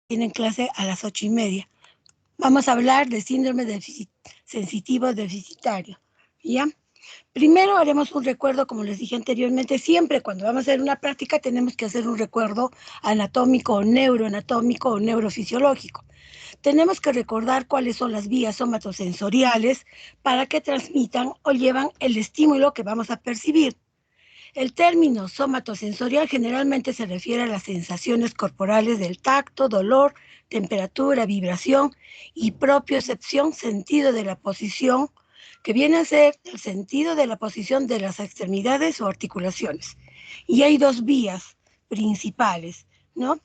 tienen clase a las 8:30. Vamos a hablar de síndrome sensitivo deficitario, ¿ya? Primero haremos un recuerdo, como les dije anteriormente, siempre cuando vamos a hacer una práctica tenemos que hacer un recuerdo anatómico o neuroanatómico o neurofisiológico. Tenemos que recordar cuáles son las vías somatosensoriales para que transmitan o llevan el estímulo que vamos a percibir. El término somatosensorial generalmente se refiere a las sensaciones corporales del tacto, dolor, temperatura, vibración y propiocepción, sentido de la posición, que viene a ser el sentido de la posición de las extremidades o articulaciones. Y hay dos vías principales, ¿no?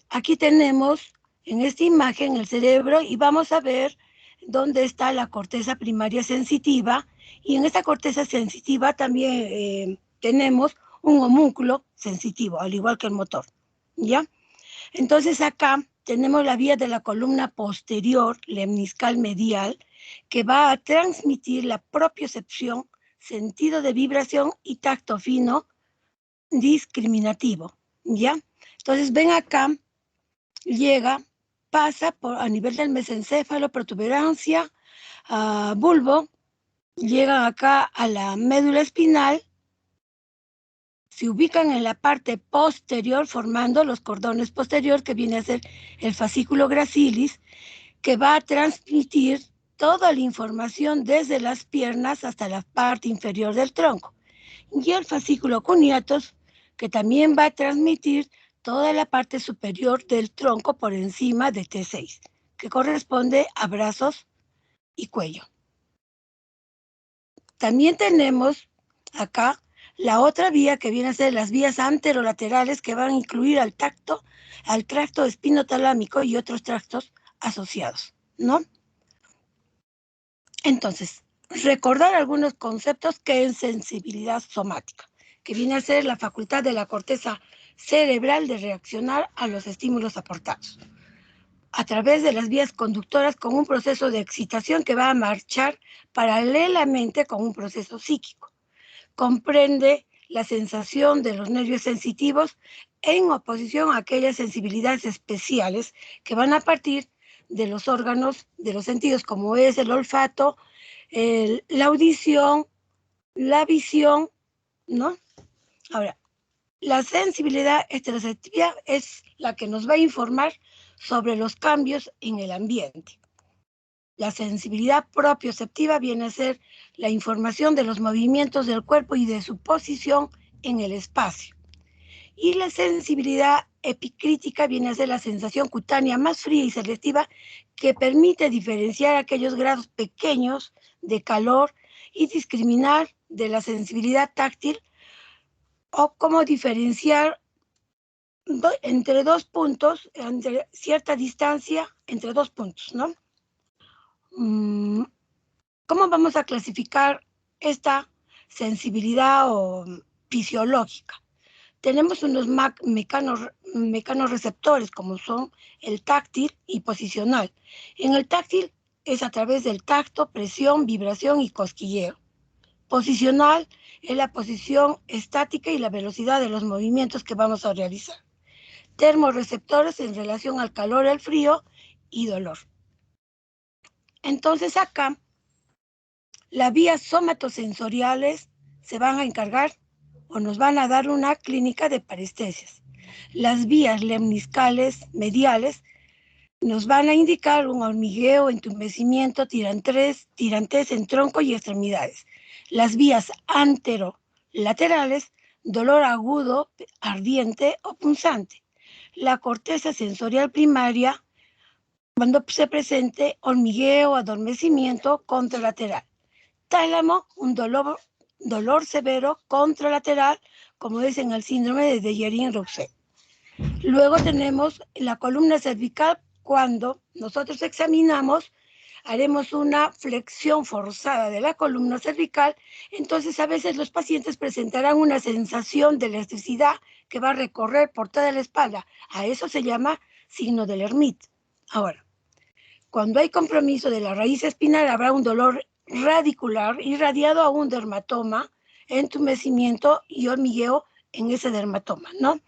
Aquí tenemos en esta imagen el cerebro y vamos a ver dónde está la corteza primaria sensitiva, y en esta corteza sensitiva también tenemos un homúnculo sensitivo, al igual que el motor, ¿ya? Entonces acá tenemos la vía de la columna posterior, lemniscal medial, que va a transmitir la propiocepción, sentido de vibración y tacto fino discriminativo, ¿ya? Entonces ven acá, llega, pasa por, a nivel del mesencéfalo, protuberancia, bulbo, llegan acá a la médula espinal, se ubican en la parte posterior formando los cordones posterior, que viene a ser el fascículo gracilis, que va a transmitir toda la información desde las piernas hasta la parte inferior del tronco. Y el fascículo cuneatus, que también va a transmitir toda la parte superior del tronco por encima de T6, que corresponde a brazos y cuello. También tenemos acá la otra vía, que viene a ser las vías anterolaterales, que van a incluir al tracto espinotalámico y otros tractos asociados, ¿no? Entonces, recordar algunos conceptos que es sensibilidad somática, que viene a ser la facultad de la corteza cerebral de reaccionar a los estímulos aportados a través de las vías conductoras con un proceso de excitación que va a marchar paralelamente con un proceso psíquico. Comprende la sensación de los nervios sensitivos en oposición a aquellas sensibilidades especiales que van a partir de los órganos de los sentidos, como es el olfato, la audición, la visión, ¿no? Ahora, la sensibilidad estereoceptiva es la que nos va a informar sobre los cambios en el ambiente. La sensibilidad propioceptiva viene a ser la información de los movimientos del cuerpo y de su posición en el espacio. Y la sensibilidad epicrítica viene a ser la sensación cutánea más fría y selectiva, que permite diferenciar aquellos grados pequeños de calor y discriminar de la sensibilidad táctil, o cómo diferenciar entre dos puntos, entre cierta distancia entre dos puntos, ¿no? ¿Cómo vamos a clasificar esta sensibilidad o fisiológica? Tenemos unos mecanorreceptores, como son el táctil y posicional. En el táctil es a través del tacto, presión, vibración y cosquilleo. Posicional es la posición estática y la velocidad de los movimientos que vamos a realizar. Termorreceptores en relación al calor, el frío y dolor. Entonces acá, las vías somatosensoriales se van a encargar o nos van a dar una clínica de parestesias. Las vías lemniscales mediales nos van a indicar un hormigueo, entumecimiento, tirantez en tronco y extremidades. Las vías anterolaterales, dolor agudo, ardiente o punzante. La corteza sensorial primaria, cuando se presente hormigueo, adormecimiento contralateral. Tálamo, un dolor severo contralateral, como es en el síndrome de Dejerin-Rouxel. Luego tenemos la columna cervical. Cuando nosotros examinamos, haremos una flexión forzada de la columna cervical, entonces a veces los pacientes presentarán una sensación de electricidad que va a recorrer por toda la espalda. A eso se llama signo de Lermite. Ahora, cuando hay compromiso de la raíz espinal, habrá un dolor radicular irradiado a un dermatoma, entumecimiento y hormigueo en ese dermatoma, ¿no?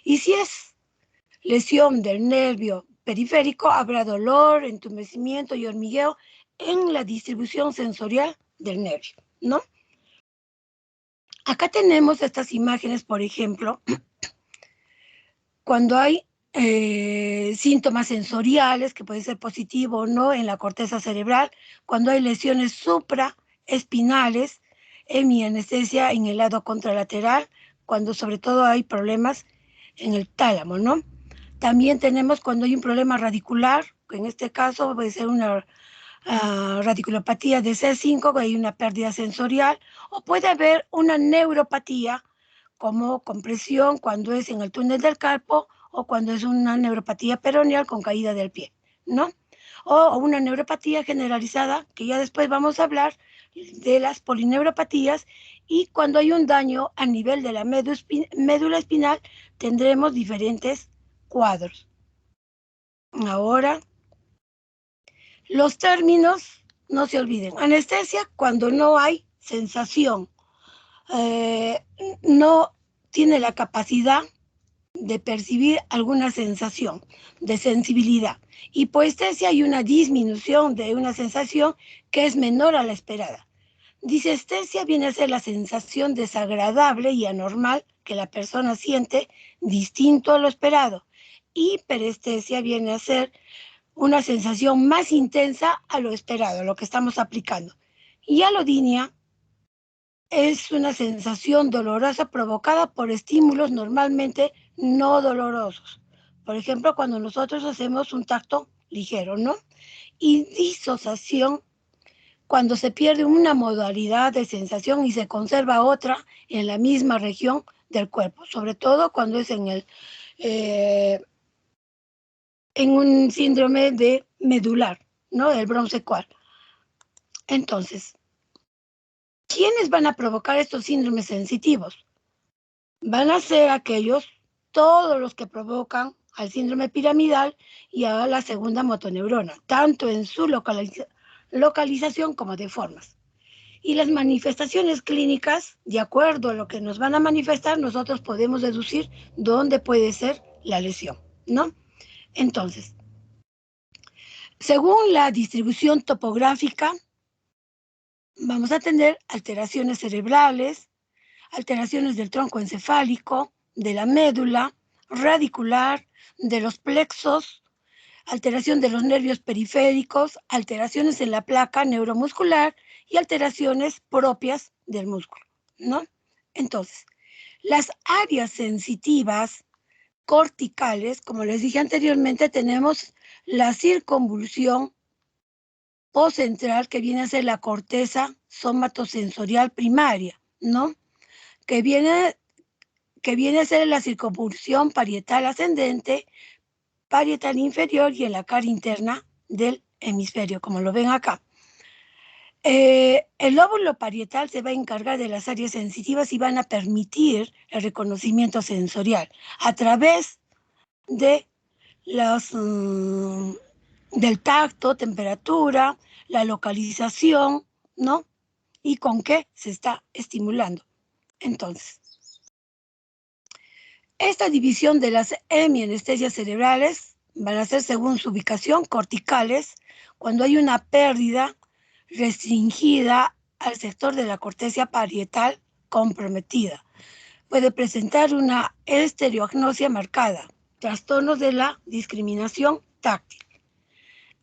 Y si es lesión del nervio periférico, habrá dolor, entumecimiento y hormigueo en la distribución sensorial del nervio, ¿no? Acá tenemos estas imágenes, por ejemplo, cuando hay síntomas sensoriales, que puede ser positivo o no, en la corteza cerebral, cuando hay lesiones supraespinales, hemianestesia en el lado contralateral, cuando sobre todo hay problemas en el tálamo, ¿no? También tenemos cuando hay un problema radicular, que en este caso puede ser una radiculopatía de C5, que hay una pérdida sensorial, o puede haber una neuropatía, como compresión cuando es en el túnel del carpo o cuando es una neuropatía peroneal con caída del pie, ¿no? O una neuropatía generalizada, que ya después vamos a hablar de las polineuropatías, y cuando hay un daño a nivel de la médula espinal tendremos diferentes cuadros. Ahora, los términos, no se olviden. Anestesia cuando no hay sensación, no tiene la capacidad de percibir alguna sensación, de sensibilidad. Hipoestesia hay una disminución de una sensación que es menor a la esperada. Disestesia viene a ser la sensación desagradable y anormal que la persona siente distinto a lo esperado. Hiperestesia viene a ser una sensación más intensa a lo esperado, a lo que estamos aplicando. Y alodinia es una sensación dolorosa provocada por estímulos normalmente no dolorosos. Por ejemplo, cuando nosotros hacemos un tacto ligero, ¿no? Y disociación, cuando se pierde una modalidad de sensación y se conserva otra en la misma región del cuerpo, sobre todo cuando es en un síndrome de medular, ¿no? El broncecual. Entonces, ¿quiénes van a provocar estos síndromes sensitivos? Van a ser todos los que provocan al síndrome piramidal y a la segunda motoneurona, tanto en su localización como de formas. Y las manifestaciones clínicas, de acuerdo a lo que nos van a manifestar, nosotros podemos deducir dónde puede ser la lesión, ¿no? Entonces, según la distribución topográfica, vamos a tener alteraciones cerebrales, alteraciones del tronco encefálico, de la médula, radicular, de los plexos, alteración de los nervios periféricos, alteraciones en la placa neuromuscular y alteraciones propias del músculo, ¿no? Entonces, las áreas sensitivas corticales, como les dije anteriormente, tenemos la circunvolución postcentral, que viene a ser la corteza somatosensorial primaria, ¿no? Que viene a ser la circunvolución parietal ascendente, parietal inferior y en la cara interna del hemisferio, como lo ven acá. El lóbulo parietal se va a encargar de las áreas sensitivas y van a permitir el reconocimiento sensorial a través de del tacto, temperatura, la localización, ¿no? Y con qué se está estimulando. Entonces, esta división de las hemianestesias cerebrales van a ser según su ubicación corticales, cuando hay una pérdida restringida al sector de la corteza parietal comprometida. Puede presentar una estereognosia marcada, trastornos de la discriminación táctil.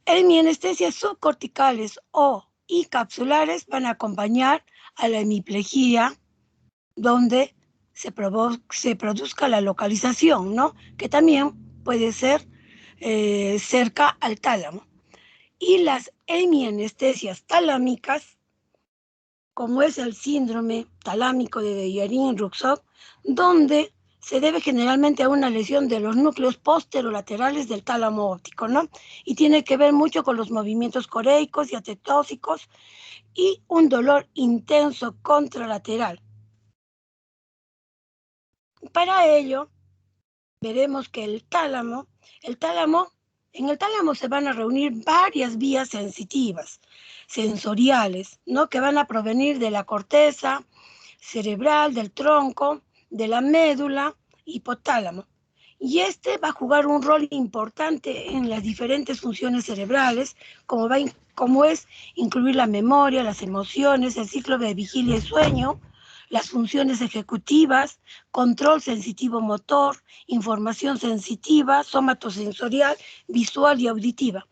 Hemianestesias subcorticales y capsulares van a acompañar a la hemiplegia, donde se produzca la localización, ¿no? Que también puede ser cerca al tálamo. Y las hemianestesias talámicas, como es el síndrome talámico de Dejerin-Rousseau, donde se debe generalmente a una lesión de los núcleos posterolaterales del tálamo óptico, ¿no? Y tiene que ver mucho con los movimientos coreicos y atetóxicos y un dolor intenso contralateral. Para ello, veremos que en el tálamo se van a reunir varias vías sensitivas, sensoriales, ¿no? Que van a provenir de la corteza cerebral, del tronco, de la médula, hipotálamo. Y este va a jugar un rol importante en las diferentes funciones cerebrales, como es incluir la memoria, las emociones, el ciclo de vigilia y sueño, las funciones ejecutivas, control sensitivo motor, información sensitiva, somatosensorial, visual y auditiva.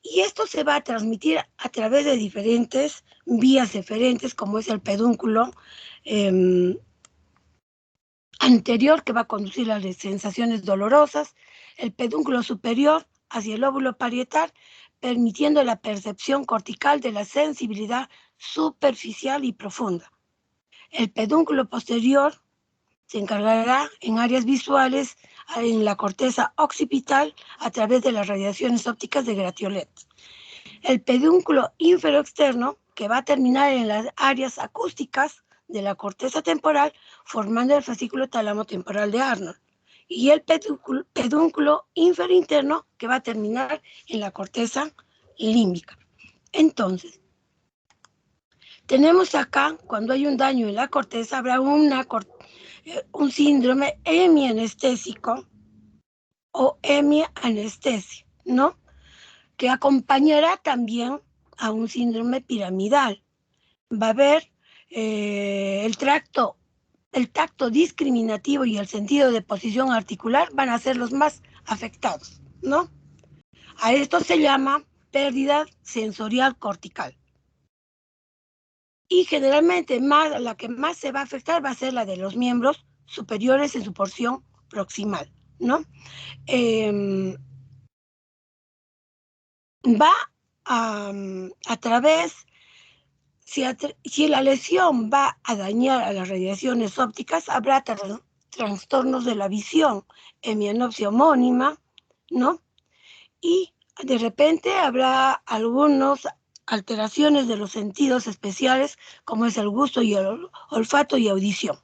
Y esto se va a transmitir a través de diferentes vías eferentes, como es el pedúnculo anterior, que va a conducir a las sensaciones dolorosas, el pedúnculo superior hacia el lóbulo parietal, permitiendo la percepción cortical de la sensibilidad superficial y profunda. El pedúnculo posterior se encargará en áreas visuales en la corteza occipital a través de las radiaciones ópticas de Gratiolet. El pedúnculo inferoexterno, que va a terminar en las áreas acústicas de la corteza temporal, formando el fascículo tálamo-temporal de Arnold. Y el pedúnculo inferointerno, que va a terminar en la corteza límbica. Entonces, tenemos acá, cuando hay un daño en la corteza, habrá un síndrome hemianestésico o hemianestesia, ¿no? Que acompañará también a un síndrome piramidal. Va a haber el tacto discriminativo y el sentido de posición articular van a ser los más afectados, ¿no? A esto se llama pérdida sensorial cortical. Y generalmente la que más se va a afectar va a ser la de los miembros superiores en su porción proximal, ¿no? Va a través, si la lesión va a dañar a las radiaciones ópticas, habrá trastornos de la visión, hemianopsia homónima, ¿no? Y de repente habrá algunas alteraciones de los sentidos especiales, como es el gusto y el olfato y audición.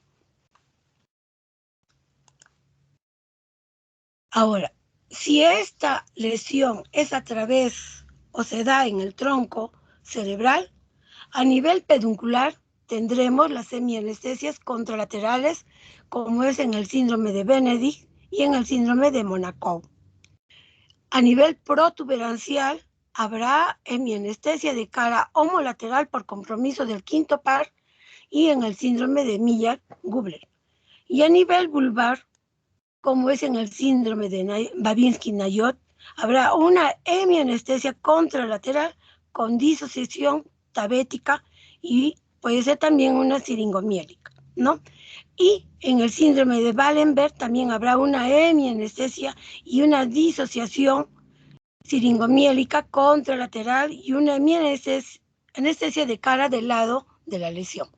Ahora, si esta lesión es a través o se da en el tronco cerebral, a nivel peduncular tendremos las semianestesias contralaterales, como es en el síndrome de Benedict y en el síndrome de Monaco. A nivel protuberancial habrá hemianestesia de cara homolateral por compromiso del quinto par y en el síndrome de Miller-Gubler. Y a nivel vulvar, como es en el síndrome de Babinski-Nayot, habrá una hemianestesia contralateral con disociación tabética y puede ser también una siringomiélica, ¿no? Y en el síndrome de Wallenberg también habrá una hemianestesia y una disociación siringomiélica contralateral y una hemianestesia de cara del lado de la lesión.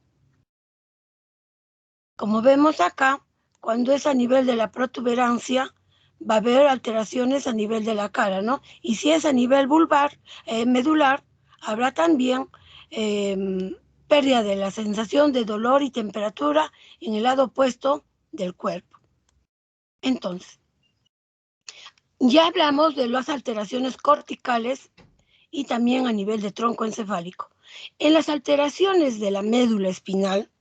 Como vemos acá, cuando es a nivel de la protuberancia, va a haber alteraciones a nivel de la cara, ¿no? Y si es a nivel vulvar, medular, habrá también pérdida de la sensación de dolor y temperatura en el lado opuesto del cuerpo. Entonces, ya hablamos de las alteraciones corticales y también a nivel de tronco encefálico. En las alteraciones de la médula espinal,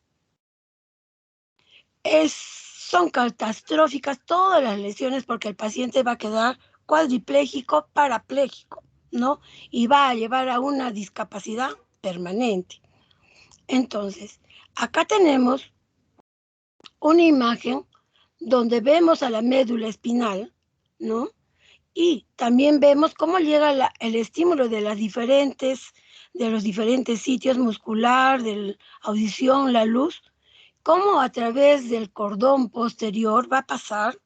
son catastróficas todas las lesiones porque el paciente va a quedar cuadripléjico, parapléjico, ¿no? Y va a llevar a una discapacidad permanente. Entonces, acá tenemos una imagen donde vemos a la médula espinal, ¿no? Y también vemos cómo llega el estímulo de los diferentes sitios muscular, de la audición, la luz, cómo a través del cordón posterior va a pasar,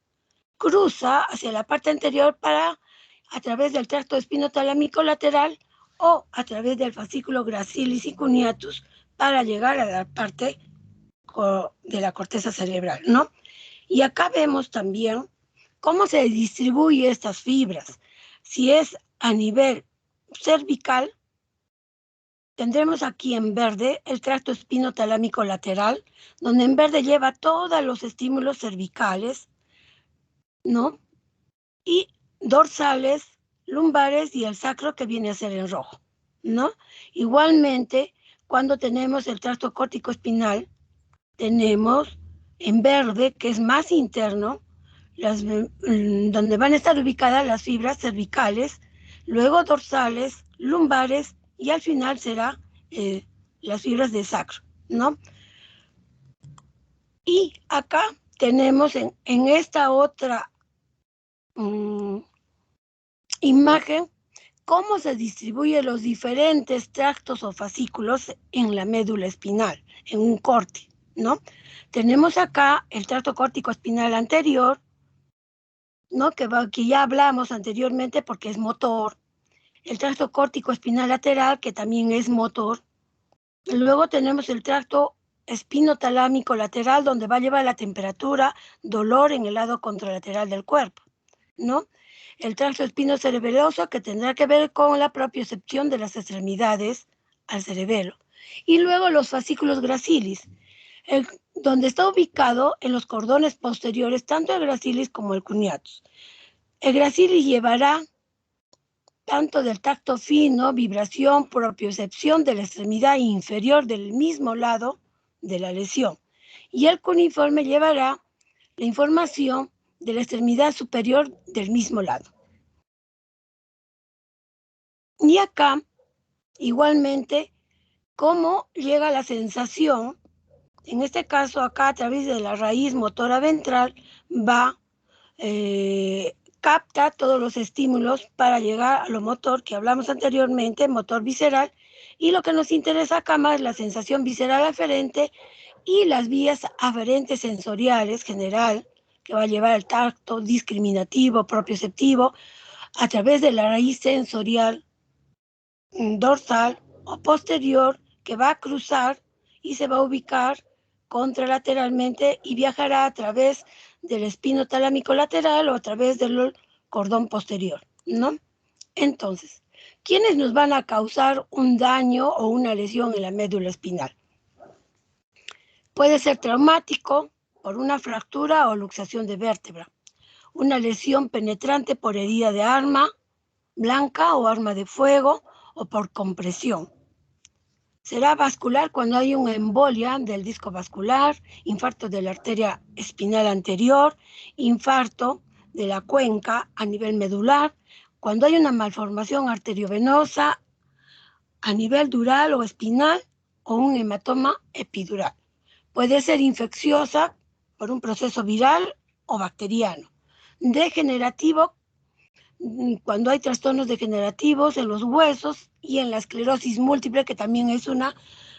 cruza hacia la parte anterior a través del tracto espinotalámico lateral o a través del fascículo gracilis y cuneatus para llegar a la parte de la corteza cerebral, ¿no? Y acá vemos también cómo se distribuye estas fibras. Si es a nivel cervical, tendremos aquí en verde el tracto espinotalámico lateral, donde en verde lleva todos los estímulos cervicales, ¿no? Y dorsales, lumbares y el sacro que viene a ser en rojo, ¿no? Igualmente, cuando tenemos el tracto córtico espinal, tenemos en verde, que es más interno, donde van a estar ubicadas las fibras cervicales, luego dorsales, lumbares y al final será las fibras de sacro, ¿no? Y acá tenemos en esta otra imagen cómo se distribuyen los diferentes tractos o fascículos en la médula espinal, en un corte, ¿no? Tenemos acá el tracto córtico espinal anterior, ¿no? Que ya hablamos anteriormente porque es motor. El tracto córtico espinal lateral, que también es motor. Luego tenemos el tracto espinotalámico lateral, donde va a llevar la temperatura, dolor en el lado contralateral del cuerpo, ¿no? El tracto espinocerebeloso, que tendrá que ver con la propiocepción de las extremidades al cerebelo. Y luego los fascículos gracilis, donde está ubicado en los cordones posteriores, tanto el gracilis como el cuneatus. El gracilis llevará tanto del tacto fino, vibración, propiocepción de la extremidad inferior del mismo lado de la lesión. Y el cuneiforme llevará la información de la extremidad superior del mismo lado. Y acá, igualmente, cómo llega la sensación, en este caso acá a través de la raíz motora ventral, capta todos los estímulos para llegar a lo motor que hablamos anteriormente, motor visceral, y lo que nos interesa acá más es la sensación visceral aferente y las vías aferentes sensoriales general, que va a llevar al tacto discriminativo, propioceptivo, a través de la raíz sensorial dorsal o posterior, que va a cruzar y se va a ubicar contralateralmente y viajará a través del espino talámico lateral o a través del cordón posterior, ¿no? Entonces, ¿quiénes nos van a causar un daño o una lesión en la médula espinal? Puede ser traumático por una fractura o luxación de vértebra, una lesión penetrante por herida de arma blanca o arma de fuego o por compresión. Será vascular cuando hay una embolia del disco vascular, infarto de la arteria espinal anterior, infarto de la cuenca a nivel medular, cuando hay una malformación arteriovenosa a nivel dural o espinal o un hematoma epidural. Puede ser infecciosa por un proceso viral o bacteriano. Degenerativo cuando hay trastornos degenerativos en los huesos y en la esclerosis múltiple, que también es una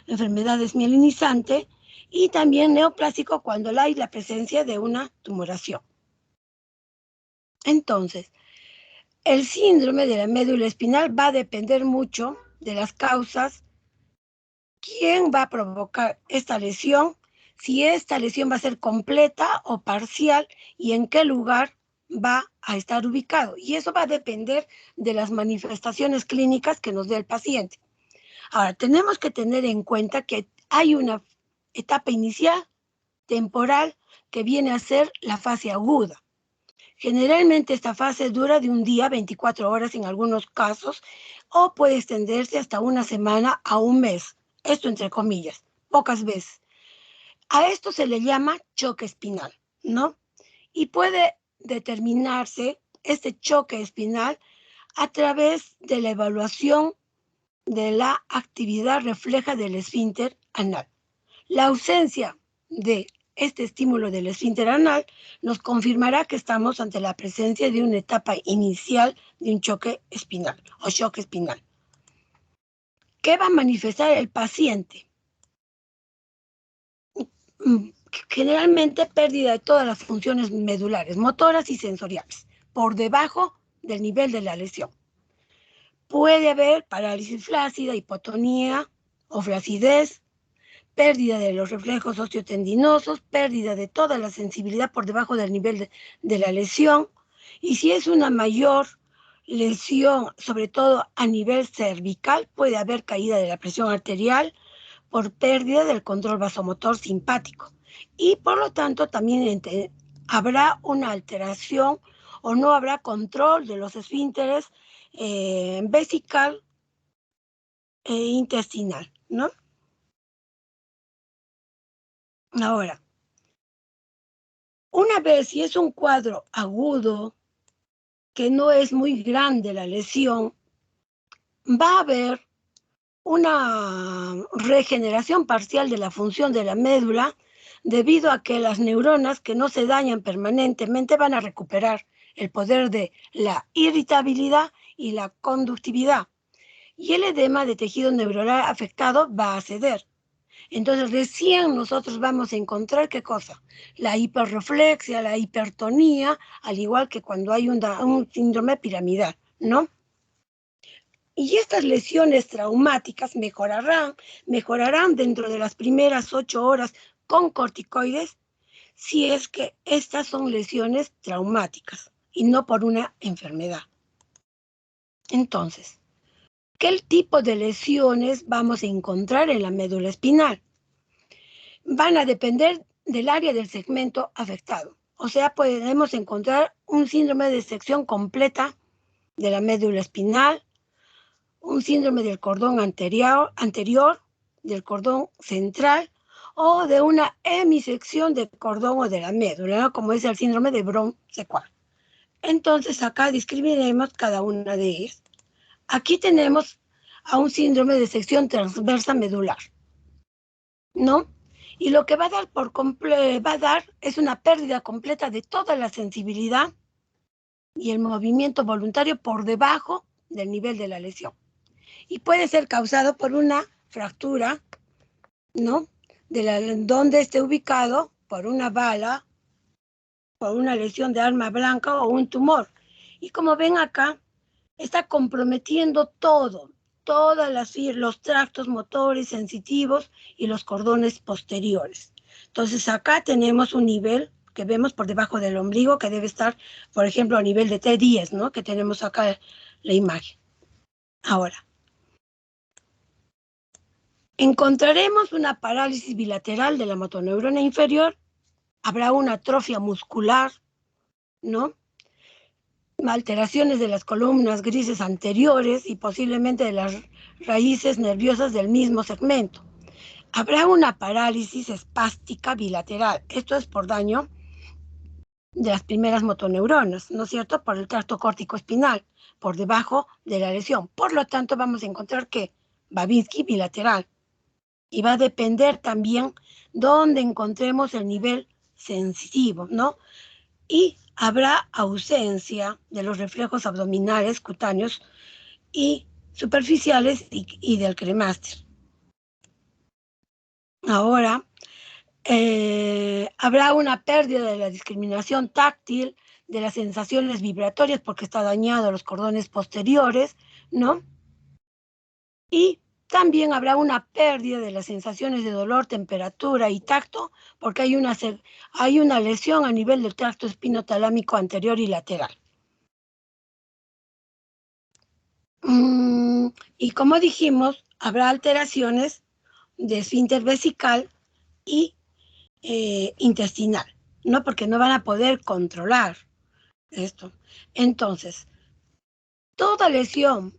enfermedad desmielinizante, y también neoplásico cuando hay la presencia de una tumoración. Entonces, el síndrome de la médula espinal va a depender mucho de las causas, quién va a provocar esta lesión, si esta lesión va a ser completa o parcial y en qué lugar va a estar ubicado. Y eso va a depender de las manifestaciones clínicas que nos dé el paciente. Ahora, tenemos que tener en cuenta que hay una etapa inicial, temporal, que viene a ser la fase aguda. Generalmente esta fase dura de un día, 24 horas en algunos casos, o puede extenderse hasta una semana a un mes. Esto entre comillas, pocas veces. A esto se le llama choque espinal, ¿no? Y puede determinarse este choque espinal a través de la evaluación de la actividad refleja del esfínter anal. La ausencia de este estímulo del esfínter anal nos confirmará que estamos ante la presencia de una etapa inicial de un choque espinal o shock espinal. ¿Qué va a manifestar el paciente? Generalmente pérdida de todas las funciones medulares, motoras y sensoriales, por debajo del nivel de la lesión. Puede haber parálisis flácida, hipotonía o flacidez, pérdida de los reflejos osteotendinosos, pérdida de toda la sensibilidad por debajo del nivel de la lesión. Y si es una mayor lesión, sobre todo a nivel cervical, puede haber caída de la presión arterial por pérdida del control vasomotor simpático. Y por lo tanto también habrá una alteración o no habrá control de los esfínteres vesical e intestinal, ¿no? Ahora, Una vez, si es un cuadro agudo, que no es muy grande la lesión, va a haber una regeneración parcial de la función de la médula debido a que las neuronas que no se dañan permanentemente van a recuperar el poder de la irritabilidad y la conductividad. Y el edema de tejido neuronal afectado va a ceder. Entonces recién nosotros vamos a encontrar ¿qué cosa? La hiperreflexia, la hipertonía, al igual que cuando hay un síndrome piramidal, ¿no? Y estas lesiones traumáticas mejorarán dentro de las primeras 8 horas con corticoides si es que estas son lesiones traumáticas y no por una enfermedad. Entonces, ¿qué tipo de lesiones vamos a encontrar en la médula espinal? Van a depender del área del segmento afectado. O sea, podemos encontrar un síndrome de sección completa de la médula espinal, un síndrome del cordón anterior, del cordón central, o de una hemisección del cordón o de la médula, ¿no? Como es el síndrome de Brown-Séquard. Entonces, acá discriminemos cada una de ellas. Aquí tenemos a un síndrome de sección transversa medular, ¿no? Y lo que va a dar es una pérdida completa de toda la sensibilidad y el movimiento voluntario por debajo del nivel de la lesión. Y puede ser causado por una fractura, ¿no? Donde esté ubicado por una bala, por una lesión de arma blanca o un tumor. Y como ven acá, está comprometiendo todos los tractos motores sensitivos y los cordones posteriores. Entonces acá tenemos un nivel que vemos por debajo del ombligo que debe estar, por ejemplo, a nivel de T10, ¿no? Que tenemos acá la imagen. Ahora, encontraremos una parálisis bilateral de la motoneurona inferior, habrá una atrofia muscular, ¿no? Alteraciones de las columnas grises anteriores y posiblemente de las raíces nerviosas del mismo segmento. Habrá una parálisis espástica bilateral. Esto es por daño de las primeras motoneuronas, ¿no es cierto? Por el tracto córtico espinal, por debajo de la lesión. Por lo tanto, vamos a encontrar que Babinski bilateral. Y va a depender también dónde encontremos el nivel sensitivo, ¿no? Y habrá ausencia de los reflejos abdominales, cutáneos y superficiales y del cremáster. Ahora, habrá una pérdida de la discriminación táctil, de las sensaciones vibratorias porque está dañado los cordones posteriores, ¿no? Y también habrá una pérdida de las sensaciones de dolor, temperatura y tacto porque hay una lesión a nivel del tracto espinotalámico anterior y lateral. Y como dijimos, habrá alteraciones de esfínter vesical y intestinal, ¿no? Porque no van a poder controlar esto. Entonces, toda lesión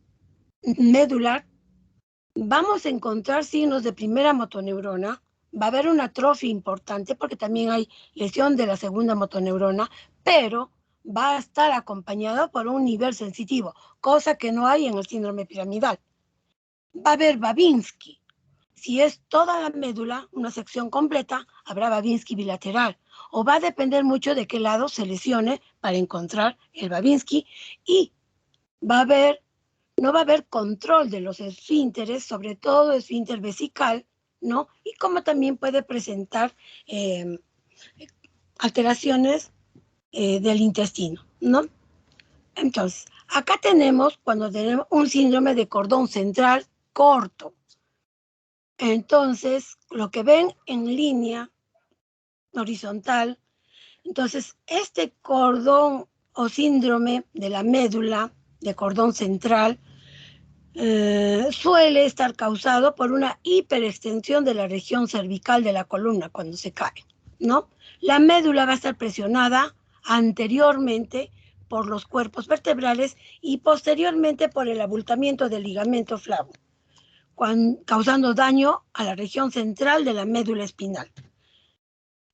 medular, vamos a encontrar signos de primera motoneurona, va a haber una atrofia importante porque también hay lesión de la segunda motoneurona, pero va a estar acompañado por un nivel sensitivo, cosa que no hay en el síndrome piramidal. Va a haber Babinski. Si es toda la médula, una sección completa, habrá Babinski bilateral. O va a depender mucho de qué lado se lesione para encontrar el Babinski. Y no va a haber control de los esfínteres, sobre todo esfínter vesical, ¿no? Y como también puede presentar alteraciones del intestino, ¿no? Entonces, acá tenemos cuando tenemos un síndrome de cordón central corto. Entonces, lo que ven en línea horizontal, entonces este cordón o síndrome de la médula de cordón central suele estar causado por una hiperextensión de la región cervical de la columna cuando se cae, ¿no? La médula va a estar presionada anteriormente por los cuerpos vertebrales y posteriormente por el abultamiento del ligamento flavo, causando daño a la región central de la médula espinal.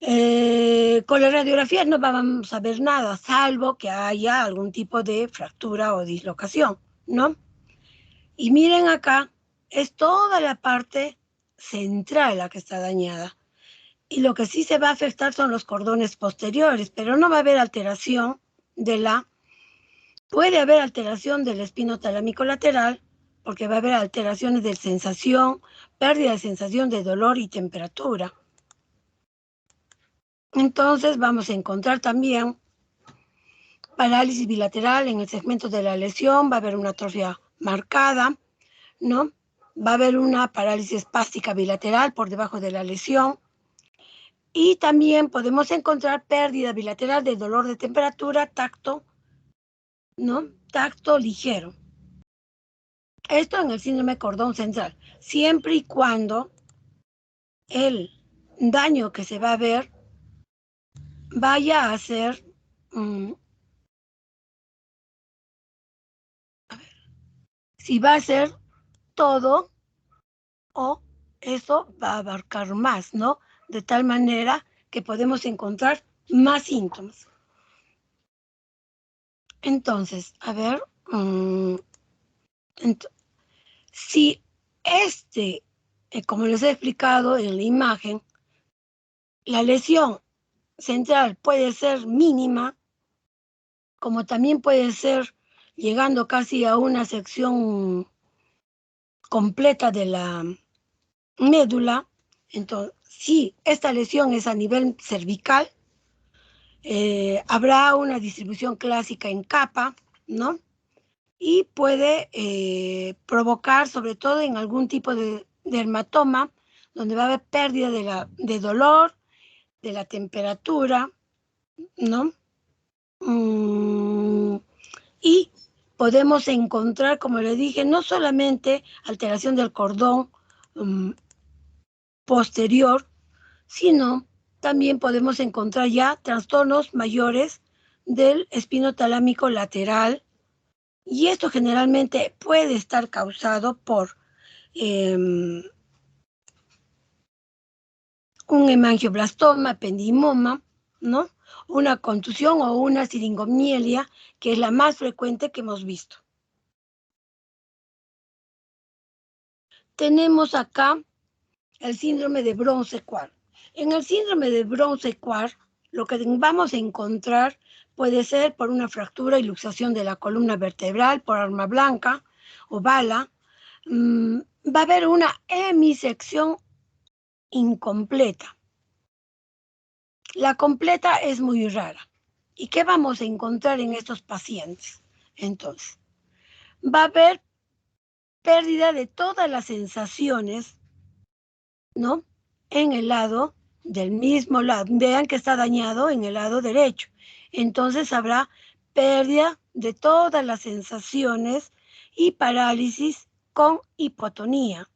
Con la radiografía no vamos a ver nada, salvo que haya algún tipo de fractura o dislocación, ¿no? Y miren acá, es toda la parte central la que está dañada. Y lo que sí se va a afectar son los cordones posteriores, pero no va a haber alteración de la... Puede haber alteración del espino talámico lateral, porque va a haber alteraciones de sensación, pérdida de sensación de dolor y temperatura. Entonces vamos a encontrar también parálisis bilateral en el segmento de la lesión, va a haber una atrofia marcada, ¿no? Va a haber una parálisis espástica bilateral por debajo de la lesión y también podemos encontrar pérdida bilateral de dolor de temperatura, tacto, ¿no? Tacto ligero. Esto en el síndrome cordón central, siempre y cuando el daño que se va a ver vaya a ser si va a ser todo o eso va a abarcar más, ¿no? De tal manera que podemos encontrar más síntomas. Entonces, a ver, si como les he explicado en la imagen, la lesión central puede ser mínima, como también puede ser llegando casi a una sección completa de la médula. Entonces, si esta lesión es a nivel cervical, habrá una distribución clásica en capa, ¿no? Y puede provocar, sobre todo en algún tipo de dermatoma, donde va a haber pérdida de dolor, de la temperatura, ¿no? Y podemos encontrar, como le dije, no solamente alteración del cordón posterior, sino también podemos encontrar ya trastornos mayores del espino talámico lateral, y esto generalmente puede estar causado por un hemangioblastoma, ependimoma, ¿no? Una contusión o una siringomielia, que es la más frecuente que hemos visto. Tenemos acá el síndrome de Bronce-Quart. En el síndrome de Bronce-Quart, lo que vamos a encontrar puede ser por una fractura y luxación de la columna vertebral, por arma blanca o bala. Va a haber una hemisección incompleta. La completa es muy rara. ¿Y qué vamos a encontrar en estos pacientes? Entonces, va a haber pérdida de todas las sensaciones, ¿no? En el lado del mismo lado. Vean que está dañado en el lado derecho. Entonces habrá pérdida de todas las sensaciones y parálisis con hipotonía,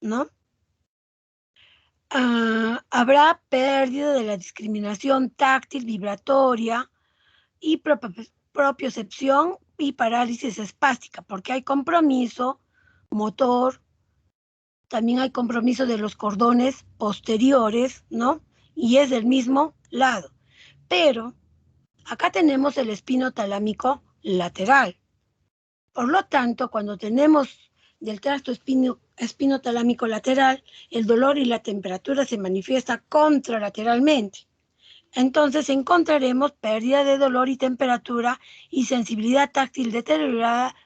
¿no? Habrá pérdida de la discriminación táctil vibratoria y propiocepción y parálisis espástica, porque hay compromiso motor, también hay compromiso de los cordones posteriores, ¿no? Y es del mismo lado. Pero acá tenemos el espino talámico lateral. Por lo tanto, cuando tenemos del tracto espino talámico lateral, el dolor y la temperatura se manifiesta contralateralmente. Entonces encontraremos pérdida de dolor y temperatura y sensibilidad táctil deteriorada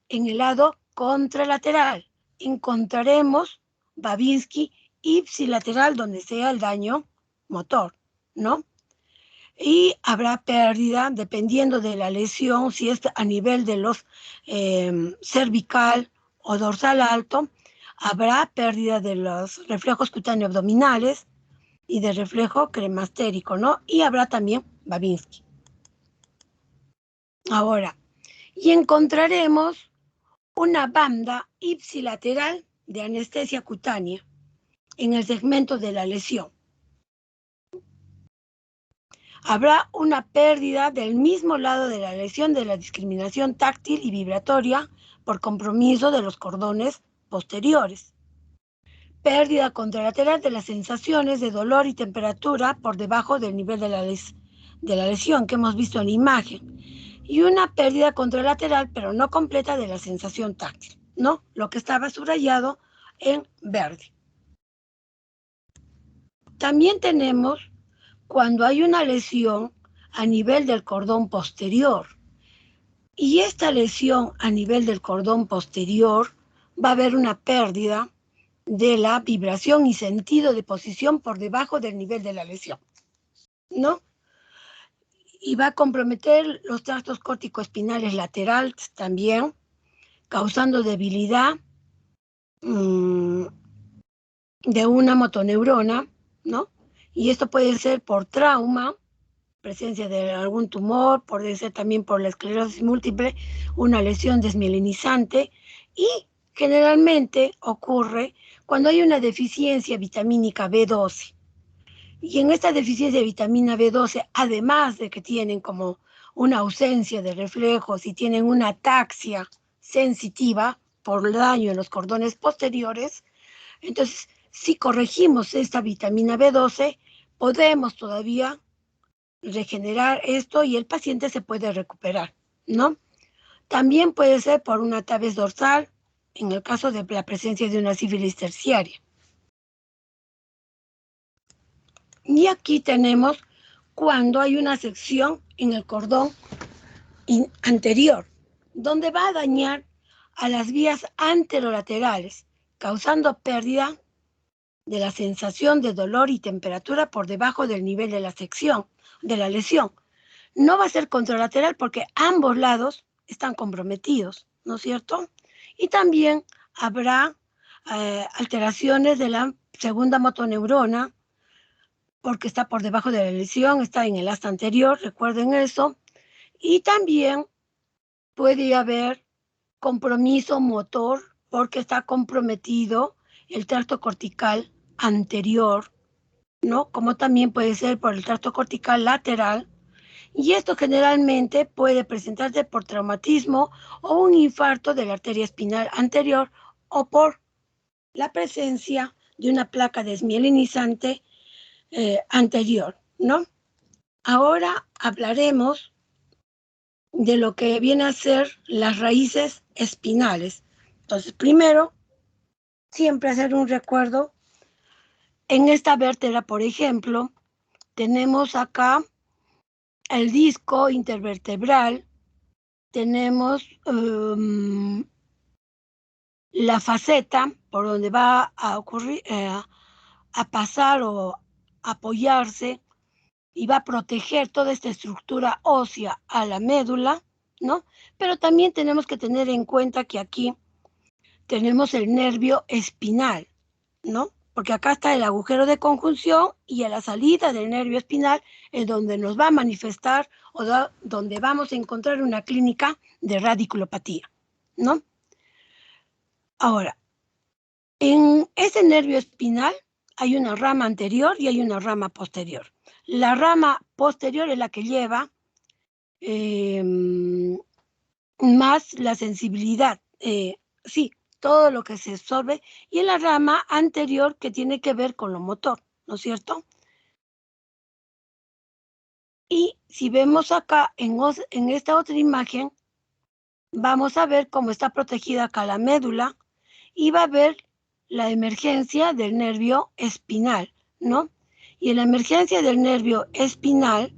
en el lado contralateral. Encontraremos Babinski ipsilateral donde sea el daño motor, ¿no? Y habrá pérdida, dependiendo de la lesión, si es a nivel de los cervical o dorsal alto, habrá pérdida de los reflejos cutáneos abdominales y de reflejo cremastérico, ¿no? Y habrá también Babinski. Ahora, y encontraremos una banda ipsilateral de anestesia cutánea en el segmento de la lesión. Habrá una pérdida del mismo lado de la lesión de la discriminación táctil y vibratoria por compromiso de los cordones posteriores. pérdida contralateral de las sensaciones de dolor y temperatura por debajo del nivel de la lesión que hemos visto en la imagen, y una pérdida contralateral, pero no completa, de la sensación táctil, ¿no? Lo que estaba subrayado en verde. También tenemos cuando hay una lesión a nivel del cordón posterior. Y esta lesión a nivel del cordón posterior va a haber una pérdida de la vibración y sentido de posición por debajo del nivel de la lesión, ¿no? Y va a comprometer los tractos córtico-espinales laterales también, causando debilidad de una motoneurona, ¿no? Y esto puede ser por trauma, presencia de algún tumor, puede ser también por la esclerosis múltiple, una lesión desmielinizante, y generalmente ocurre cuando hay una deficiencia vitamínica B12. Y en esta deficiencia de vitamina B12, además de que tienen como una ausencia de reflejos y tienen una ataxia sensitiva por daño en los cordones posteriores, entonces si corregimos esta vitamina B12, podemos todavía regenerar esto y el paciente se puede recuperar, ¿no? También puede ser por una tabes dorsal, en el caso de la presencia de una sífilis terciaria. Y aquí tenemos cuando hay una sección en el cordón anterior, donde va a dañar a las vías anterolaterales, causando pérdida de la sensación de dolor y temperatura por debajo del nivel de la sección, de la lesión. No va a ser contralateral porque ambos lados están comprometidos, ¿no es cierto? Y también habrá alteraciones de la segunda motoneurona porque está por debajo de la lesión, está en el asta anterior, recuerden eso. Y también puede haber compromiso motor porque está comprometido el tracto cortical anterior, ¿no? Como también puede ser por el tracto cortical lateral. Y esto generalmente puede presentarse por traumatismo o un infarto de la arteria espinal anterior o por la presencia de una placa desmielinizante anterior, ¿no? Ahora hablaremos de lo que viene a ser las raíces espinales. Entonces, primero, siempre hacer un recuerdo. En esta vértebra, por ejemplo, tenemos acá el disco intervertebral, tenemos la faceta por donde va a ocurrir, a pasar o apoyarse y va a proteger toda esta estructura ósea a la médula, ¿no? Pero también tenemos que tener en cuenta que aquí tenemos el nervio espinal, ¿no? Porque acá está el agujero de conjunción y a la salida del nervio espinal es donde nos va a manifestar o donde vamos a encontrar una clínica de radiculopatía, ¿no? Ahora, en ese nervio espinal hay una rama anterior y hay una rama posterior. La rama posterior es la que lleva más la sensibilidad, sí, todo lo que se absorbe, y en la rama anterior que tiene que ver con lo motor, ¿no es cierto? Y si vemos acá en esta otra imagen, vamos a ver cómo está protegida acá la médula y va a ver la emergencia del nervio espinal, ¿no? Y en la emergencia del nervio espinal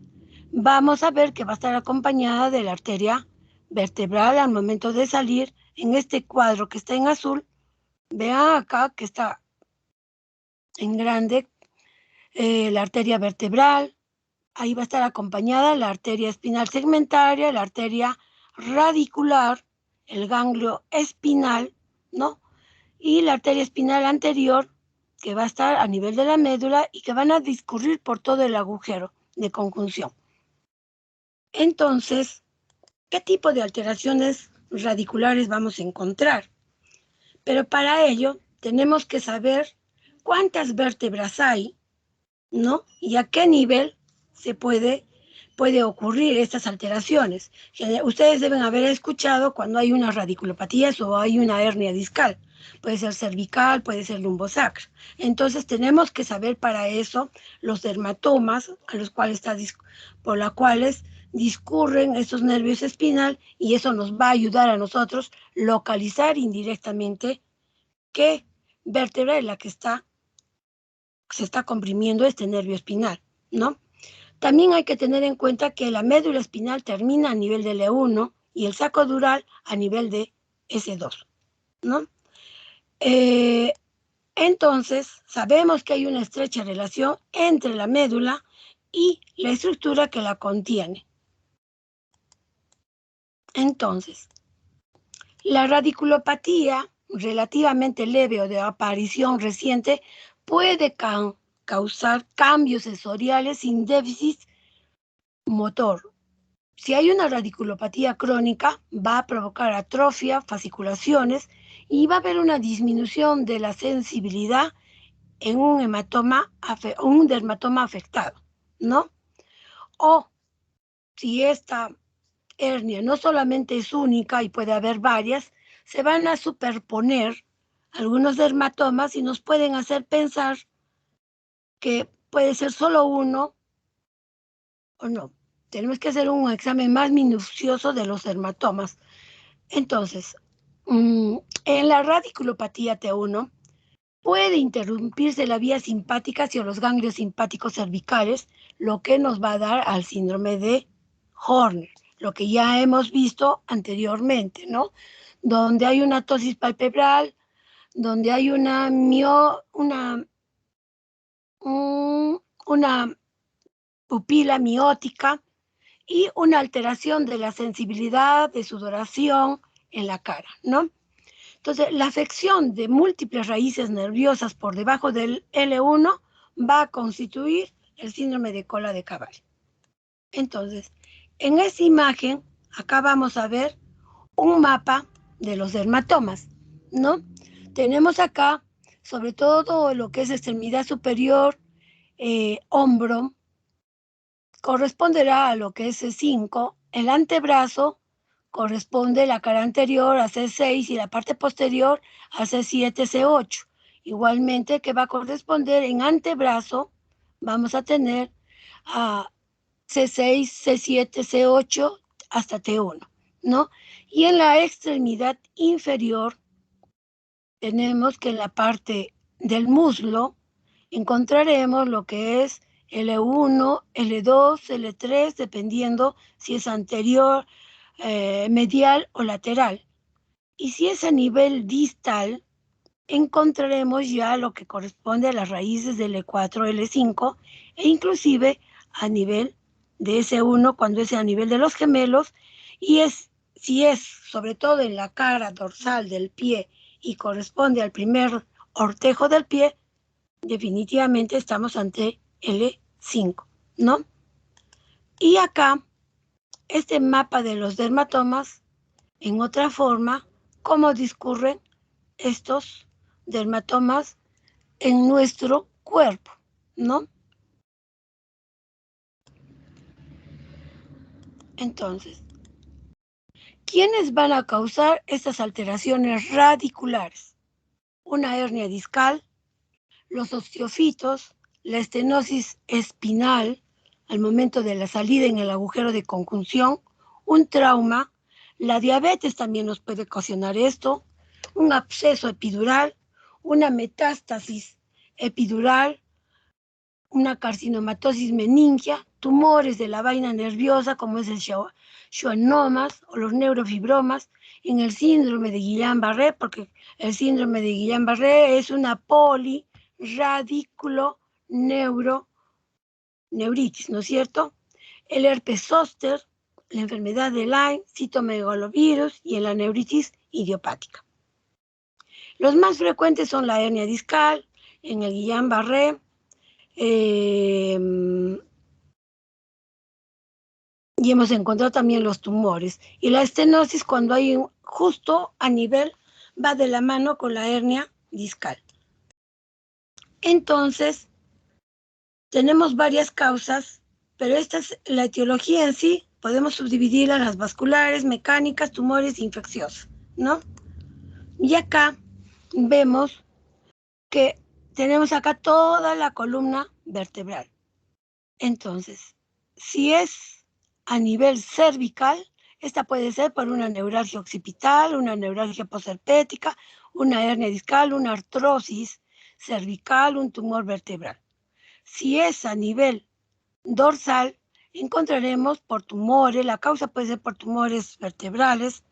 vamos a ver que va a estar acompañada de la arteria vertebral al momento de salir. En este cuadro que está en azul, vean acá que está en grande la arteria vertebral, ahí va a estar acompañada la arteria espinal segmentaria, la arteria radicular, el ganglio espinal, ¿no? Y la arteria espinal anterior, que va a estar a nivel de la médula y que van a discurrir por todo el agujero de conjunción. Entonces, ¿qué tipo de alteraciones radiculares vamos a encontrar? Pero para ello tenemos que saber cuántas vértebras hay, ¿no? Y a qué nivel se puede puede ocurrir estas alteraciones. Ustedes deben haber escuchado cuando hay una radiculopatía o hay una hernia discal. Puede ser cervical, puede ser lumbosacra. Entonces tenemos que saber para eso los dermatomas a los cuales por los cuales discurren estos nervios espinal, y eso nos va a ayudar a nosotros localizar indirectamente qué vértebra es la que se está comprimiendo este nervio espinal, ¿no? También hay que tener en cuenta que la médula espinal termina a nivel de L1 y el saco dural a nivel de S2, ¿no? Entonces, sabemos que hay una estrecha relación entre la médula y la estructura que la contiene. Entonces, la radiculopatía relativamente leve o de aparición reciente puede causar cambios sensoriales sin déficit motor. Si hay una radiculopatía crónica, va a provocar atrofia, fasciculaciones y va a haber una disminución de la sensibilidad en un dermatoma afectado, ¿no? O si esta hernia no solamente es única y puede haber varias, se van a superponer algunos dermatomas y nos pueden hacer pensar que puede ser solo uno o no. Tenemos que hacer un examen más minucioso de los dermatomas. Entonces, en la radiculopatía T1 puede interrumpirse la vía simpática hacia los ganglios simpáticos cervicales, lo que nos va a dar al síndrome de Horner, lo que ya hemos visto anteriormente, ¿no? Donde hay una ptosis palpebral, donde hay una pupila miótica y una alteración de la sensibilidad de sudoración en la cara, ¿no? Entonces, la afección de múltiples raíces nerviosas por debajo del L1 va a constituir el síndrome de cola de caballo. Entonces, en esa imagen, acá vamos a ver un mapa de los dermatomas, ¿no? Tenemos acá, sobre todo lo que es extremidad superior, hombro, corresponderá a lo que es C5, el antebrazo corresponde la cara anterior a C6 y la parte posterior a C7, C8. Igualmente que va a corresponder en antebrazo, vamos a tener a C6, C7, C8 hasta T1, ¿no? Y en la extremidad inferior tenemos que en la parte del muslo encontraremos lo que es L1, L2, L3, dependiendo si es anterior, medial o lateral. Y si es a nivel distal, encontraremos ya lo que corresponde a las raíces del L4, L5 e inclusive a nivel de S1 cuando es a nivel de los gemelos, y si es sobre todo en la cara dorsal del pie y corresponde al primer ortejo del pie, definitivamente estamos ante L5, ¿no? Y acá, este mapa de los dermatomas, en otra forma, cómo discurren estos dermatomas en nuestro cuerpo, ¿no? Entonces, ¿quiénes van a causar estas alteraciones radiculares? Una hernia discal, los osteofitos, la estenosis espinal al momento de la salida en el agujero de conjunción, un trauma, la diabetes también nos puede ocasionar esto, un absceso epidural, una metástasis epidural, una carcinomatosis meningia, tumores de la vaina nerviosa como es el schwannomas o los neurofibromas, en el síndrome de Guillain-Barré, porque el síndrome de Guillain-Barré es una neuritis, ¿no es cierto? El herpes zóster, la enfermedad de Lyme, citomegalovirus y en la neuritis idiopática. Los más frecuentes son la hernia discal, en el Guillain-Barré, y hemos encontrado también los tumores. Y la estenosis cuando hay justo a nivel, va de la mano con la hernia discal. Entonces, tenemos varias causas pero esta es la etiología en sí. Podemos subdividirla en las vasculares, mecánicas, tumores, infecciosas, ¿no? Y acá vemos que tenemos acá toda la columna vertebral. Entonces, si es a nivel cervical, esta puede ser por una neuralgia occipital, una neuralgia posherpética, una hernia discal, una artrosis cervical, un tumor vertebral. Si es a nivel dorsal, encontraremos por tumores, la causa puede ser por tumores vertebrales,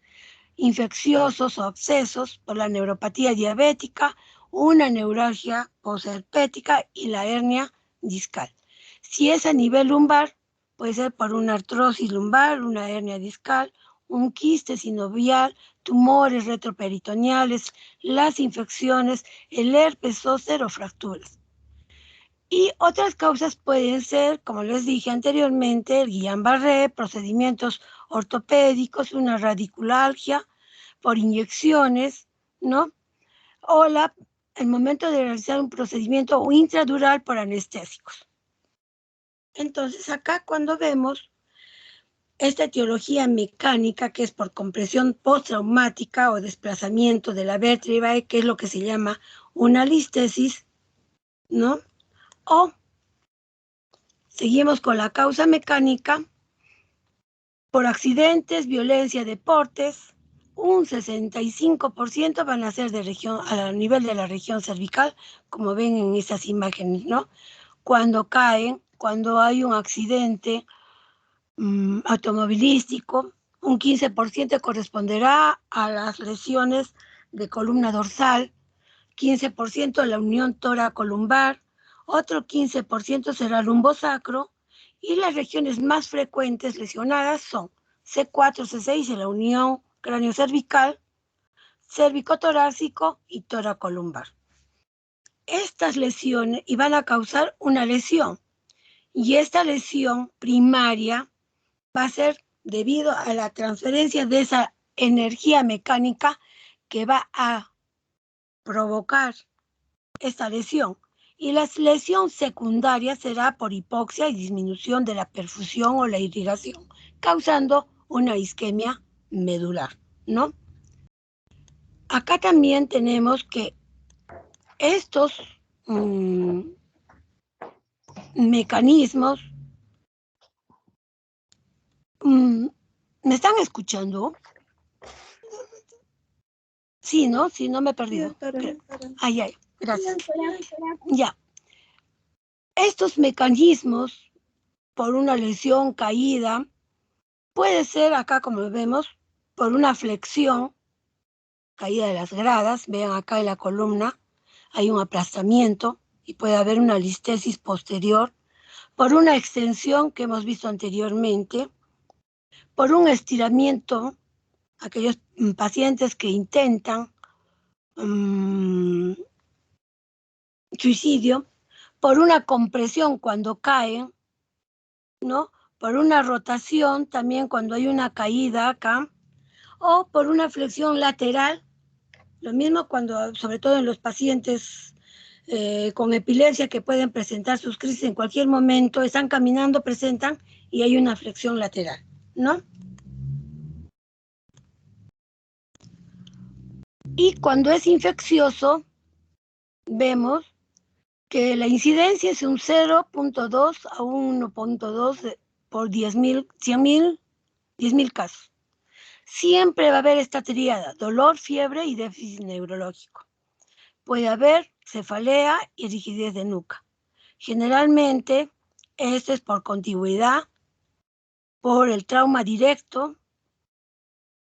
infecciosos o abscesos, por la neuropatía diabética, una neuralgia posherpética y la hernia discal. Si es a nivel lumbar, puede ser por una artrosis lumbar, una hernia discal, un quiste sinovial, tumores retroperitoneales, las infecciones, el herpes zóster o fracturas. Y otras causas pueden ser, como les dije anteriormente, el Guillain-Barré, procedimientos ortopédicos, una radiculalgia por inyecciones, ¿no? O el momento de realizar un procedimiento intradural por anestésicos. Entonces, acá cuando vemos esta etiología mecánica, que es por compresión postraumática o desplazamiento de la vértebra, que es lo que se llama una listesis, ¿no? O seguimos con la causa mecánica por accidentes, violencia, deportes. Un 65% van a ser de región, a nivel de la región cervical, como ven en estas imágenes, ¿no? Cuando caen, cuando hay un accidente automovilístico, un 15% corresponderá a las lesiones de columna dorsal, 15% a la unión tóraco-lumbar, otro 15% será lumbosacro, y las regiones más frecuentes lesionadas son C4, C6 en la unión cráneo-cervical, cérvico-torácico y tóraco-lumbar. Estas lesiones van a causar una lesión, y esta lesión primaria va a ser debido a la transferencia de esa energía mecánica que va a provocar esta lesión. Y la lesión secundaria será por hipoxia y disminución de la perfusión o la irrigación, causando una isquemia medular, ¿no? Acá también tenemos que estos mecanismos, ¿me están escuchando? Sí, ¿no? Sí, no me he perdido. Ay, ay, gracias. Ya. Estos mecanismos, por una lesión caída, puede ser acá, como vemos, por una flexión, caída de las gradas. Vean acá en la columna, hay un aplastamiento y puede haber una listesis posterior, por una extensión que hemos visto anteriormente, por un estiramiento, aquellos pacientes que intentan suicidio, por una compresión cuando caen, ¿no? Por una rotación también cuando hay una caída acá, o por una flexión lateral, lo mismo cuando, sobre todo en los pacientes con epilepsia que pueden presentar sus crisis en cualquier momento, están caminando, presentan y hay una flexión lateral, ¿no? Y cuando es infeccioso, vemos que la incidencia es un 0.2 a 1.2 por 10.000, 10.000 casos. Siempre va a haber esta tríada: dolor, fiebre y déficit neurológico. Puede haber cefalea y rigidez de nuca. Generalmente, esto es por contigüidad, por el trauma directo,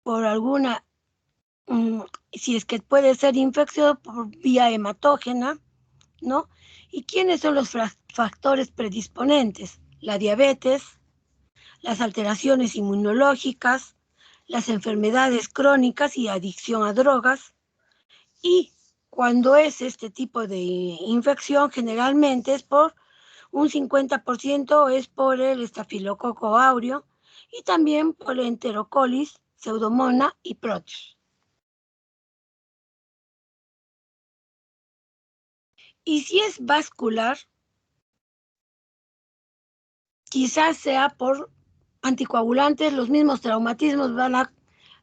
por alguna, si es que puede ser infección por vía hematógena, ¿no? ¿Y quiénes son los factores predisponentes? La diabetes, las alteraciones inmunológicas, las enfermedades crónicas y adicción a drogas. Y cuando es este tipo de infección, generalmente es por un 50% es por el estafilococo áureo y también por el enterocolis, pseudomonas y proteus. Y si es vascular, quizás sea por anticoagulantes, los mismos traumatismos van a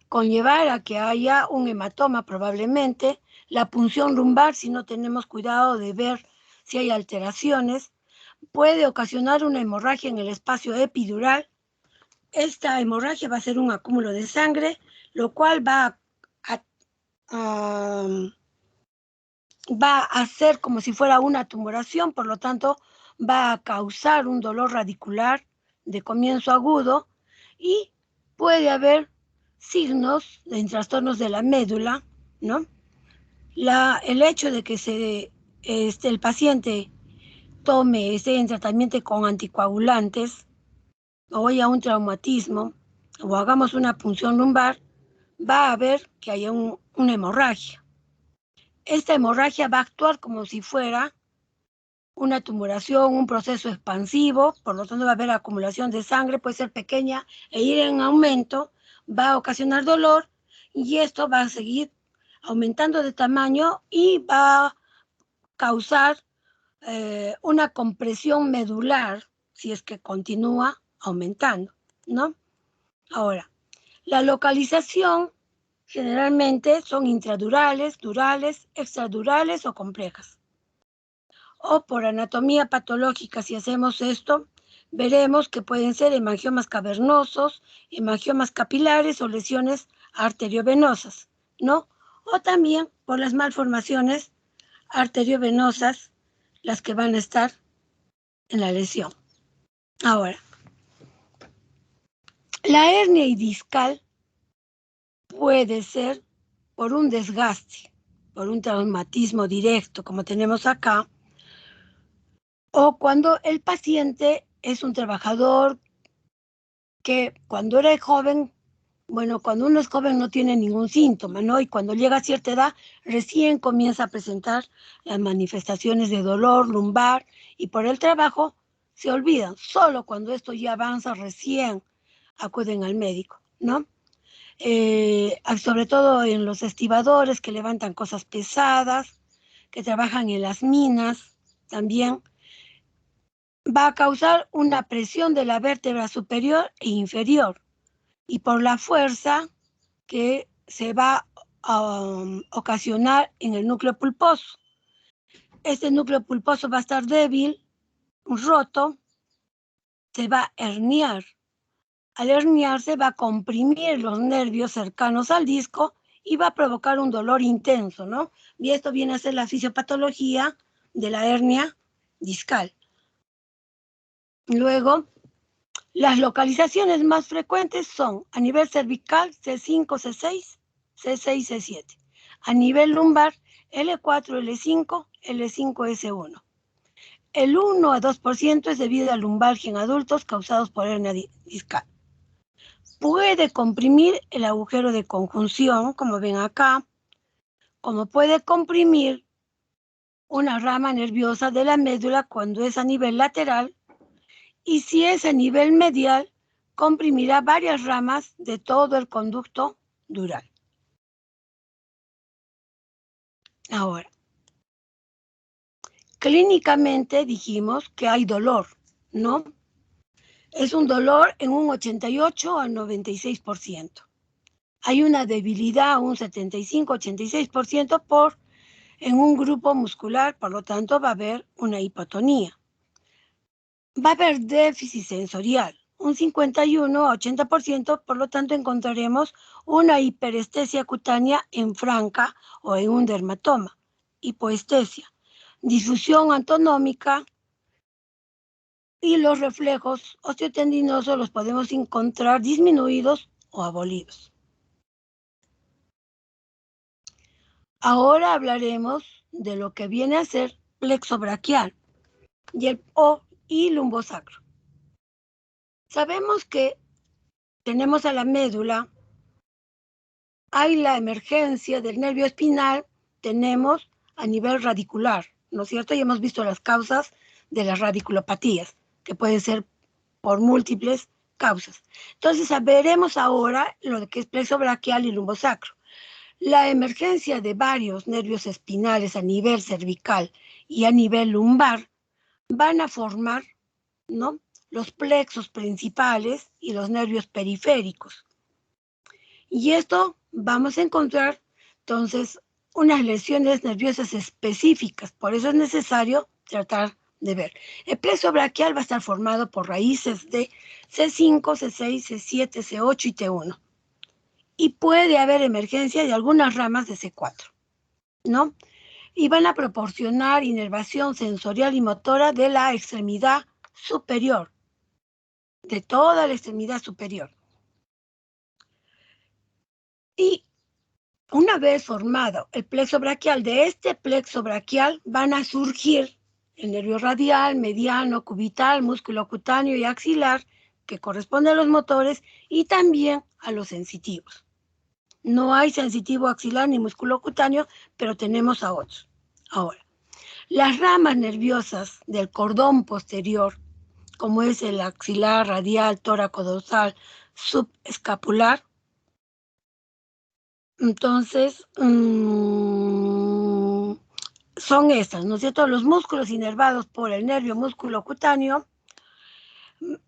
conllevar a que haya un hematoma probablemente, la punción lumbar si no tenemos cuidado de ver si hay alteraciones, puede ocasionar una hemorragia en el espacio epidural. Esta hemorragia va a ser un acúmulo de sangre, lo cual va a ser como si fuera una tumoración, por lo tanto va a causar un dolor radicular de comienzo agudo y puede haber signos de trastornos de la médula, ¿no? El hecho de que el paciente esté en tratamiento con anticoagulantes o haya un traumatismo o hagamos una punción lumbar, va a haber que haya una hemorragia. Esta hemorragia va a actuar como si fuera una tumoración, un proceso expansivo, por lo tanto va a haber acumulación de sangre, puede ser pequeña e ir en aumento, va a ocasionar dolor y esto va a seguir aumentando de tamaño y va a causar una compresión medular si es que continúa aumentando, ¿no? Ahora, la localización generalmente son intradurales, durales, extradurales o complejas. O por anatomía patológica, si hacemos esto, veremos que pueden ser hemangiomas cavernosos, hemangiomas capilares o lesiones arteriovenosas, ¿no? O también por las malformaciones arteriovenosas, las que van a estar en la lesión. Ahora, la hernia discal puede ser por un desgaste, por un traumatismo directo, como tenemos acá, o cuando el paciente es un trabajador que cuando era joven, bueno, cuando uno es joven no tiene ningún síntoma, ¿no? Y cuando llega a cierta edad, recién comienza a presentar las manifestaciones de dolor lumbar y por el trabajo se olvidan. Solo cuando esto ya avanza, recién acuden al médico, ¿no? Sobre todo en los estibadores que levantan cosas pesadas, que trabajan en las minas, también va a causar una presión de la vértebra superior e inferior y por la fuerza que se va a ocasionar en el núcleo pulposo. Este núcleo pulposo va a estar débil, roto, se va a herniar. Al herniarse va a comprimir los nervios cercanos al disco y va a provocar un dolor intenso, ¿no? Y esto viene a ser la fisiopatología de la hernia discal. Luego, las localizaciones más frecuentes son a nivel cervical C5, C6, C6, C7. A nivel lumbar L4, L5, L5, S1. El 1 a 2% es debido a lumbalgia en adultos causados por hernia discal. Puede comprimir el agujero de conjunción, como ven acá, como puede comprimir una rama nerviosa de la médula cuando es a nivel lateral, y si es a nivel medial, comprimirá varias ramas de todo el conducto dural. Ahora, clínicamente dijimos que hay dolor, ¿no? Es un dolor en un 88 al 96%. Hay una debilidad, un 75-86% en un grupo muscular, por lo tanto va a haber una hipotonía. Va a haber déficit sensorial, un 51-80%, por lo tanto encontraremos una hiperestesia cutánea en franca o en un dermatoma, hipoestesia, difusión antonómica y los reflejos osteotendinosos los podemos encontrar disminuidos o abolidos. Ahora hablaremos de lo que viene a ser plexo braquial y lumbosacro. Sabemos que tenemos a la médula, hay la emergencia del nervio espinal, tenemos a nivel radicular, ¿no es cierto? Y hemos visto las causas de las radiculopatías, que pueden ser por múltiples causas. Entonces, veremos ahora lo que es plexo braquial y lumbosacro. La emergencia de varios nervios espinales a nivel cervical y a nivel lumbar van a formar, ¿no?, los plexos principales y los nervios periféricos. Y esto vamos a encontrar, entonces, unas lesiones nerviosas específicas. Por eso es necesario tratar de ver. El plexo braquial va a estar formado por raíces de C5, C6, C7, C8 y T1. Y puede haber emergencia de algunas ramas de C4, ¿no? Y van a proporcionar inervación sensorial y motora de la extremidad superior, de toda la extremidad superior. Y una vez formado el plexo braquial, de este plexo braquial van a surgir el nervio radial, mediano, cubital, músculo cutáneo y axilar, que corresponde a los motores y también a los sensitivos. No hay sensitivo axilar ni músculo cutáneo, pero tenemos a otros. Ahora, las ramas nerviosas del cordón posterior, como es el axilar, radial, tóraco-dorsal, subescapular, entonces son estas, ¿no es cierto? Los músculos inervados por el nervio músculo cutáneo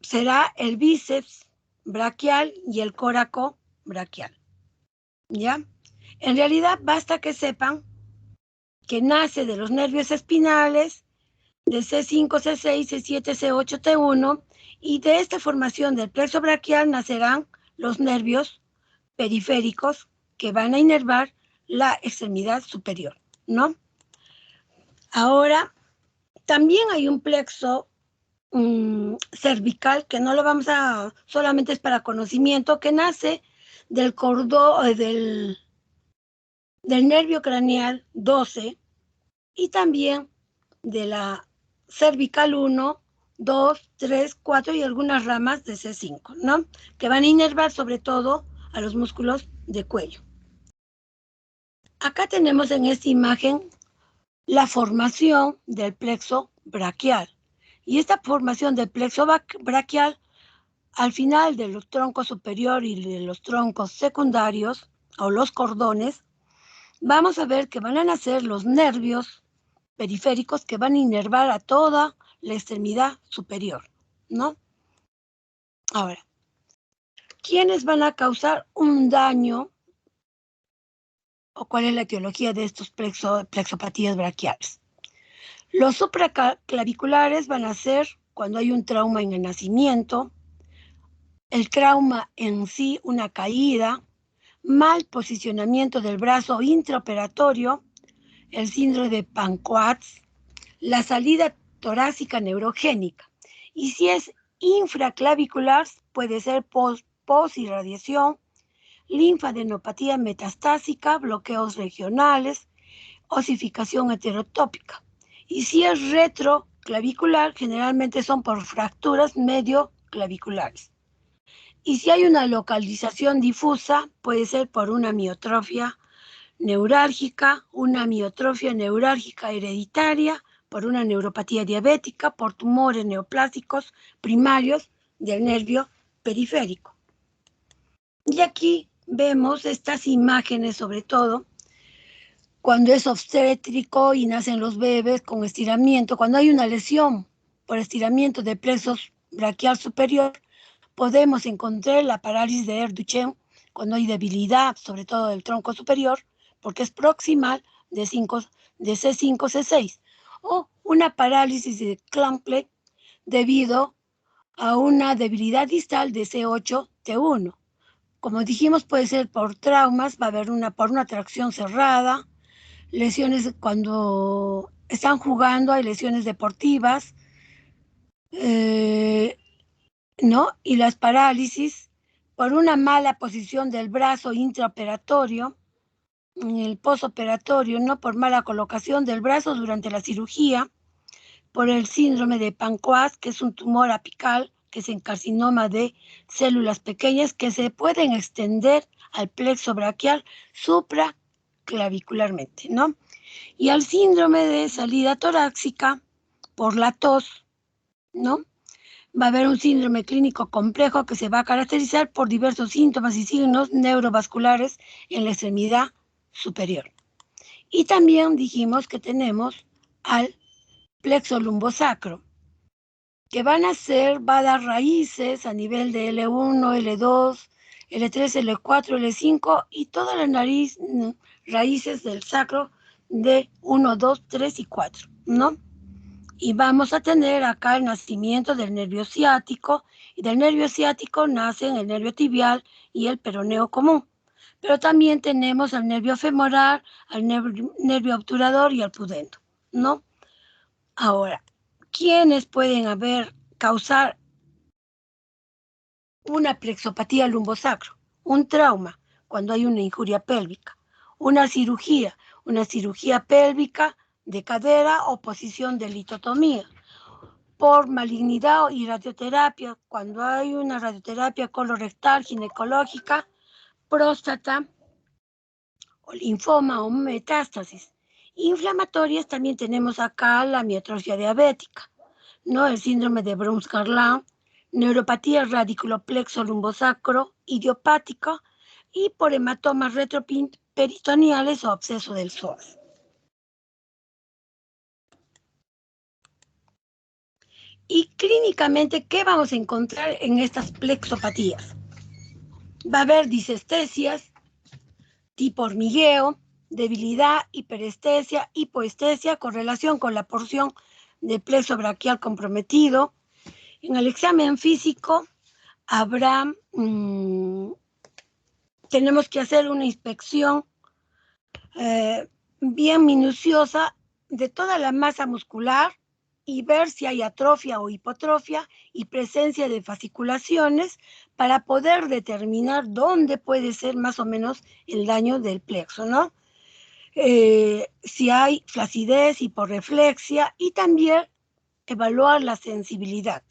será el bíceps braquial y el córaco braquial, ¿ya? En realidad basta que sepan que nace de los nervios espinales de C5, C6, C7, C8, T1, y de esta formación del plexo braquial nacerán los nervios periféricos que van a inervar la extremidad superior, ¿no? Ahora, también hay un plexo cervical, que no lo vamos a, solamente es para conocimiento, que nace del cordón, del nervio craneal 12 y también de la cervical 1, 2, 3, 4 y algunas ramas de C5, ¿no? Que van a inervar sobre todo a los músculos de cuello. Acá tenemos en esta imagen la formación del plexo braquial. Y esta formación del plexo braquial, al final de los troncos superior y de los troncos secundarios, o los cordones, vamos a ver que van a nacer los nervios periféricos que van a inervar a toda la extremidad superior, ¿no? Ahora, ¿quiénes van a causar un daño o cuál es la etiología de estos plexopatías braquiales? Los supraclaviculares van a ser cuando hay un trauma en el nacimiento, el trauma en sí, una caída, mal posicionamiento del brazo intraoperatorio, el síndrome de Pancoats, la salida torácica neurogénica. Y si es infraclavicular, puede ser posirradiación, linfadenopatía metastásica, bloqueos regionales, osificación heterotópica. Y si es retroclavicular, generalmente son por fracturas medioclaviculares. Y si hay una localización difusa, puede ser por una miotrofia neurálgica, una miotrofia neurálgica hereditaria, por una neuropatía diabética, por tumores neoplásicos primarios del nervio periférico. Y aquí vemos estas imágenes, sobre todo, cuando es obstétrico y nacen los bebés con estiramiento, cuando hay una lesión por estiramiento de plexo braquial superior, podemos encontrar la parálisis de Duchenne cuando hay debilidad, sobre todo del tronco superior, porque es proximal de C5, C6, o una parálisis de Klample debido a una debilidad distal de C8, T1. Como dijimos, puede ser por traumas, va a haber por una tracción cerrada, lesiones cuando están jugando, hay lesiones deportivas, ¿no? Y las parálisis por una mala posición del brazo intraoperatorio, en el posoperatorio, ¿no? Por mala colocación del brazo durante la cirugía, por el síndrome de Pancoast, que es un tumor apical, que es un carcinoma de células pequeñas que se pueden extender al plexo braquial supraclavicularmente, ¿no? Y al síndrome de salida torácica por la tos, ¿no? Va a haber un síndrome clínico complejo que se va a caracterizar por diversos síntomas y signos neurovasculares en la extremidad superior. Y también dijimos que tenemos al plexo lumbosacro, que va a dar raíces a nivel de L1, L2, L3, L4, L5 y todas las raíces del sacro de 1, 2, 3 y 4, ¿no? Y vamos a tener acá el nacimiento del nervio ciático, y del nervio ciático nacen el nervio tibial y el peroneo común. Pero también tenemos al nervio femoral, al nervio obturador y al pudendo, ¿no? Ahora, ¿quiénes pueden causar una plexopatía lumbosacro? Un trauma, cuando hay una injuria pélvica. Una cirugía pélvica de cadera o posición de litotomía. Por malignidad y radioterapia, cuando hay una radioterapia colorectal, ginecológica, próstata o linfoma o metástasis. Inflamatorias también tenemos acá la miotrofia diabética, ¿no? El síndrome de Brunns-Garland, neuropatía radiculoplexo lumbosacro idiopática y por hematomas retroperitoneales o absceso del psoas. Y clínicamente, ¿qué vamos a encontrar en estas plexopatías? Va a haber disestesias, tipo hormigueo, debilidad, hiperestesia, hipoestesia, con relación con la porción del plexo braquial comprometido. En el examen físico tenemos que hacer una inspección bien minuciosa de toda la masa muscular y ver si hay atrofia o hipotrofia y presencia de fasciculaciones para poder determinar dónde puede ser más o menos el daño del plexo, ¿no? Si hay flacidez, hiporreflexia y también evaluar la sensibilidad.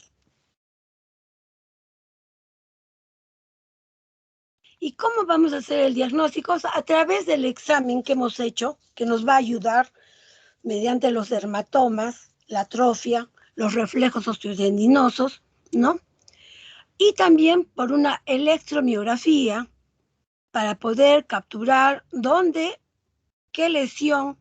¿Y cómo vamos a hacer el diagnóstico? A través del examen que hemos hecho, que nos va a ayudar mediante los dermatomas, la atrofia, los reflejos osteotendinosos, ¿no? Y también por una electromiografía para poder capturar qué lesión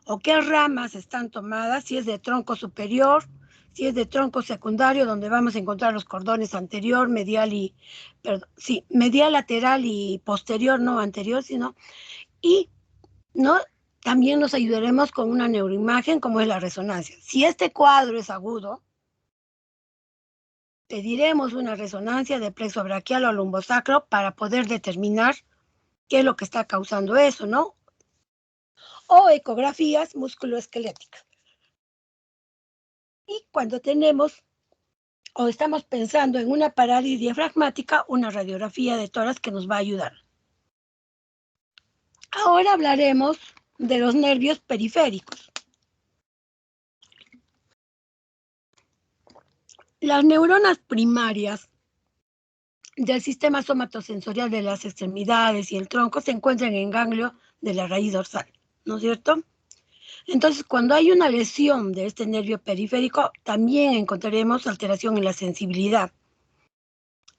o qué ramas están tomadas, si es de tronco superior, si es de tronco secundario, donde vamos a encontrar los cordones anterior, medial, lateral y posterior, no anterior, y no, también nos ayudaremos con una neuroimagen como es la resonancia. Si este cuadro es agudo, pediremos una resonancia de plexo braquial o lumbosacro para poder determinar qué es lo que está causando eso, ¿no? O ecografías musculoesqueléticas. Y cuando tenemos o estamos pensando en una parálisis diafragmática, una radiografía de tórax que nos va a ayudar. Ahora hablaremos de los nervios periféricos. Las neuronas primarias del sistema somatosensorial de las extremidades y el tronco se encuentran en ganglio de la raíz dorsal, ¿no es cierto? Entonces, cuando hay una lesión de este nervio periférico, también encontraremos alteración en la sensibilidad.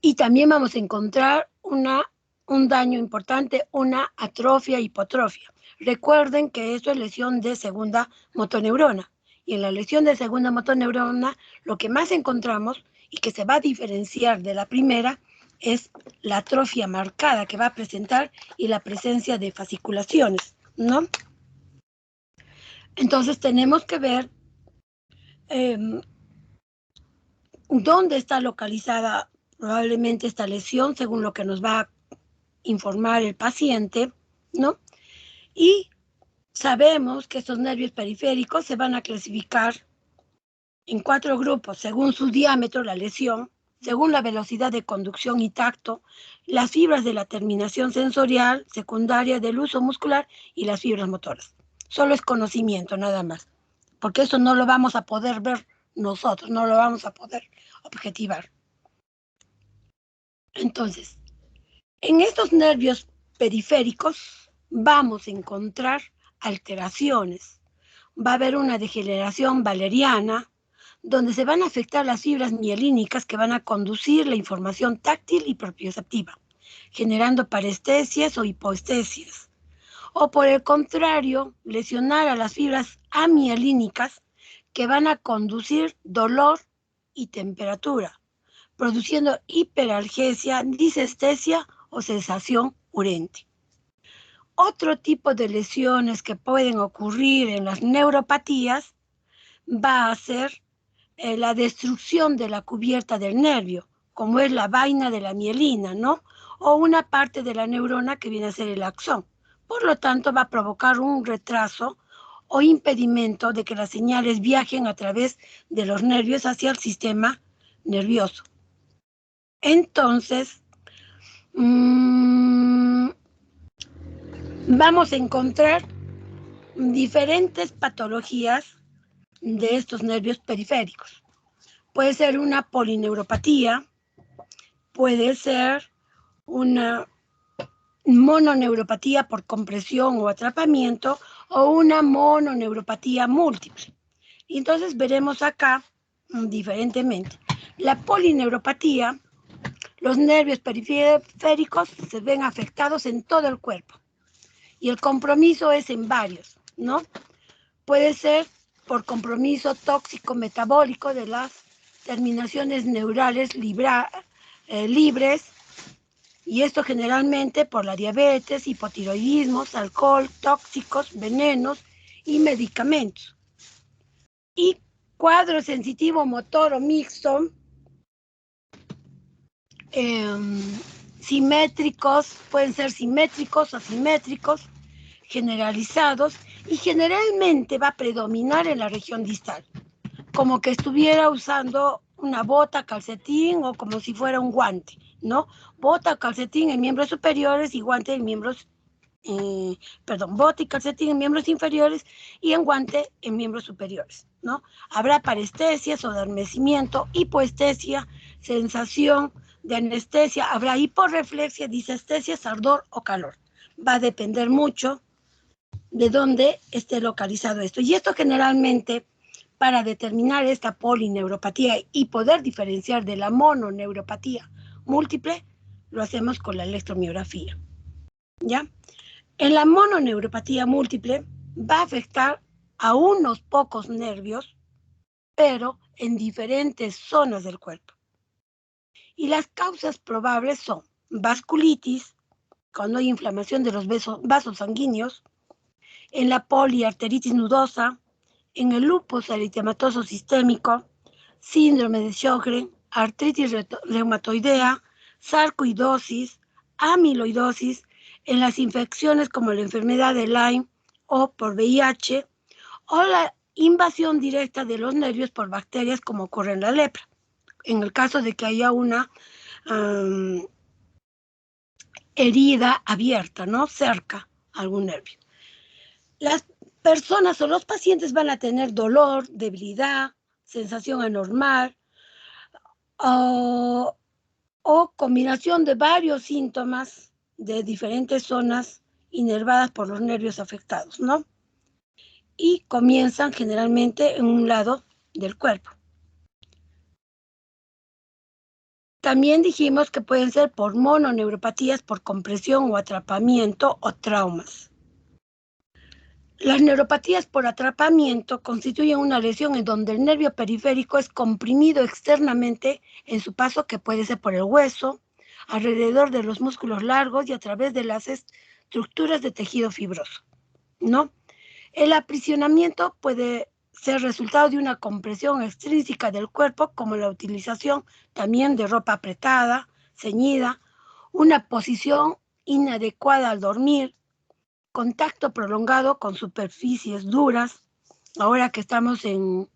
Y también vamos a encontrar un daño importante, una atrofia, hipotrofia. Recuerden que esto es lesión de segunda motoneurona. Y en la lesión de segunda motoneurona, lo que más encontramos y que se va a diferenciar de la primera es la atrofia marcada que va a presentar y la presencia de fasciculaciones, ¿no? Entonces tenemos que ver dónde está localizada probablemente esta lesión, según lo que nos va a informar el paciente, ¿no? Y sabemos que estos nervios periféricos se van a clasificar en 4 grupos, según su diámetro, la lesión, según la velocidad de conducción y tacto, las fibras de la terminación sensorial, secundaria del uso muscular y las fibras motoras. Solo es conocimiento, nada más, porque eso no lo vamos a poder ver nosotros, no lo vamos a poder objetivar. Entonces, en estos nervios periféricos vamos a encontrar alteraciones. Va a haber una degeneración valeriana, donde se van a afectar las fibras mielínicas que van a conducir la información táctil y propioceptiva, generando parestesias o hipoestesias. O por el contrario, lesionar a las fibras amielínicas que van a conducir dolor y temperatura, produciendo hiperalgesia, disestesia o sensación urente. Otro tipo de lesiones que pueden ocurrir en las neuropatías va a ser la destrucción de la cubierta del nervio, como es la vaina de la mielina, ¿no? O una parte de la neurona que viene a ser el axón. Por lo tanto, va a provocar un retraso o impedimento de que las señales viajen a través de los nervios hacia el sistema nervioso. Entonces, vamos a encontrar diferentes patologías de estos nervios periféricos. Puede ser una polineuropatía, puede ser una mononeuropatía por compresión o atrapamiento o una mononeuropatía múltiple. Y entonces veremos acá diferentemente. La polineuropatía, los nervios periféricos se ven afectados en todo el cuerpo y el compromiso es en varios, ¿no? Puede ser por compromiso tóxico metabólico de las terminaciones neurales libres, y esto generalmente por la diabetes, hipotiroidismos, alcohol, tóxicos, venenos y medicamentos. Y cuadro sensitivo motor o mixto, simétricos, pueden ser simétricos, asimétricos, generalizados, y generalmente va a predominar en la región distal, como que estuviera usando una bota, calcetín o como si fuera un guante, ¿no? Bota, calcetín en miembros superiores y guante en miembros, bota y calcetín en miembros inferiores y en guante en miembros superiores, ¿no? Habrá parestesias o adormecimiento, hipoestesia, sensación de anestesia, habrá hiporreflexia, disestesia, ardor o calor. Va a depender mucho de dónde esté localizado esto. Y esto generalmente, para determinar esta polineuropatía y poder diferenciar de la mononeuropatía múltiple, lo hacemos con la electromiografía, ¿ya? En la mononeuropatía múltiple va a afectar a unos pocos nervios, pero en diferentes zonas del cuerpo. Y las causas probables son vasculitis, cuando hay inflamación de los vasos sanguíneos, en la poliarteritis nudosa, en el lupus eritematoso sistémico, síndrome de Sjögren, artritis reumatoidea, sarcoidosis, amiloidosis, en las infecciones como la enfermedad de Lyme o por VIH, o la invasión directa de los nervios por bacterias como ocurre en la lepra, en el caso de que haya una herida abierta, ¿no? Cerca a algún nervio. Las personas o los pacientes van a tener dolor, debilidad, sensación anormal o combinación de varios síntomas de diferentes zonas inervadas por los nervios afectados, ¿no? Y comienzan generalmente en un lado del cuerpo. También dijimos que pueden ser por mononeuropatías, por compresión o atrapamiento o traumas. Las neuropatías por atrapamiento constituyen una lesión en donde el nervio periférico es comprimido externamente en su paso, que puede ser por el hueso, alrededor de los músculos largos y a través de las estructuras de tejido fibroso, ¿no? El aprisionamiento puede ser resultado de una compresión extrínseca del cuerpo, como la utilización también de ropa apretada, ceñida, una posición inadecuada al dormir, contacto prolongado con superficies duras. Ahora que estamos en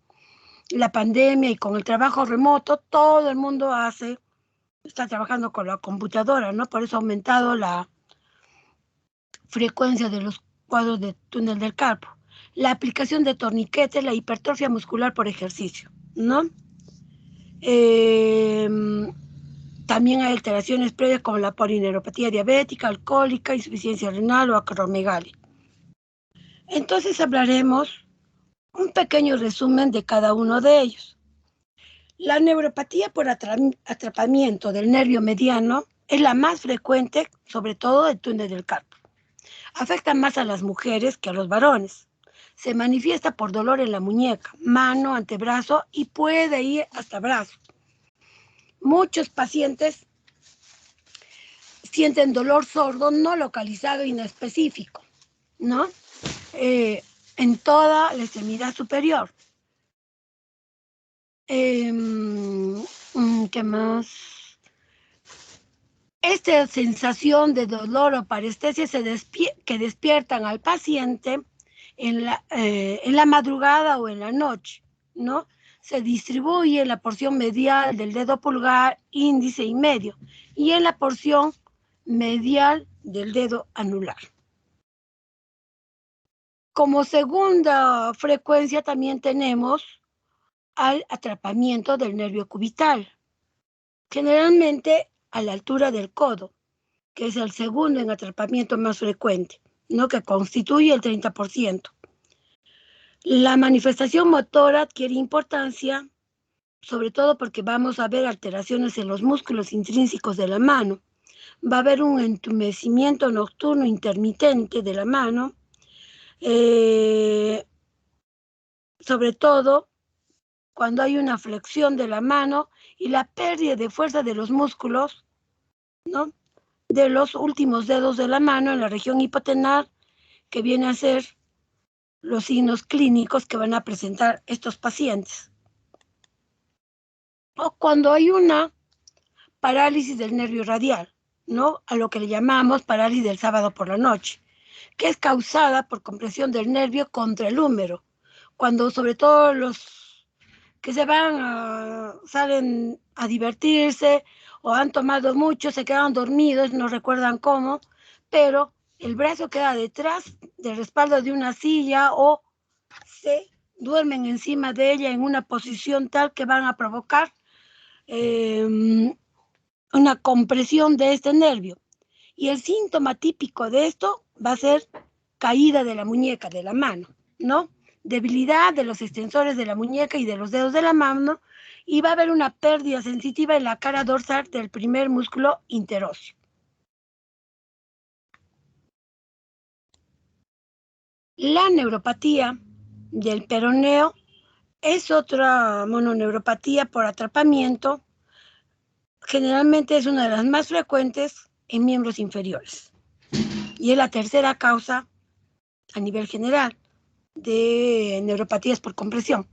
la pandemia y con el trabajo remoto, todo el mundo está trabajando con la computadora, ¿no? Por eso ha aumentado la frecuencia de los cuadros de túnel del carpo. La aplicación de torniquetes, la hipertrofia muscular por ejercicio, ¿no? También hay alteraciones previas como la polineuropatía diabética, alcohólica, insuficiencia renal o acromegalia. Entonces hablaremos un pequeño resumen de cada uno de ellos. La neuropatía por atrapamiento del nervio mediano es la más frecuente, sobre todo del túnel del carpo. Afecta más a las mujeres que a los varones. se manifiesta por dolor en la muñeca, mano, antebrazo y puede ir hasta brazo. Muchos pacientes sienten dolor sordo no localizado inespecífico, ¿no? En toda la extremidad superior. ¿Qué más? Esta sensación de dolor o parestesia que despiertan al paciente en la madrugada o en la noche, ¿no? Se distribuye en la porción medial del dedo pulgar, índice y medio, y en la porción medial del dedo anular. Como segunda frecuencia también tenemos al atrapamiento del nervio cubital, generalmente a la altura del codo, que es el segundo en atrapamiento más frecuente, ¿no? Que constituye el 30%. La manifestación motora adquiere importancia, sobre todo porque vamos a ver alteraciones en los músculos intrínsecos de la mano. Va a haber un entumecimiento nocturno intermitente de la mano, sobre todo cuando hay una flexión de la mano y la pérdida de fuerza de los músculos, ¿no? De los últimos dedos de la mano en la región hipotenar, que viene a ser los signos clínicos que van a presentar estos pacientes. O cuando hay una parálisis del nervio radial, ¿no? A lo que le llamamos parálisis del sábado por la noche, que es causada por compresión del nervio contra el húmero, cuando sobre todo los que salen a divertirse o han tomado mucho, se quedan dormidos, no recuerdan cómo, pero el brazo queda detrás del respaldo de una silla o se duermen encima de ella en una posición tal que van a provocar una compresión de este nervio. Y el síntoma típico de esto va a ser caída de la muñeca, de la mano, ¿no? Debilidad de los extensores de la muñeca y de los dedos de la mano, y va a haber una pérdida sensitiva en la cara dorsal del primer músculo interóseo. La neuropatía del peroneo es otra mononeuropatía por atrapamiento. Generalmente es una de las más frecuentes en miembros inferiores. Y es la tercera causa a nivel general de neuropatías por compresión.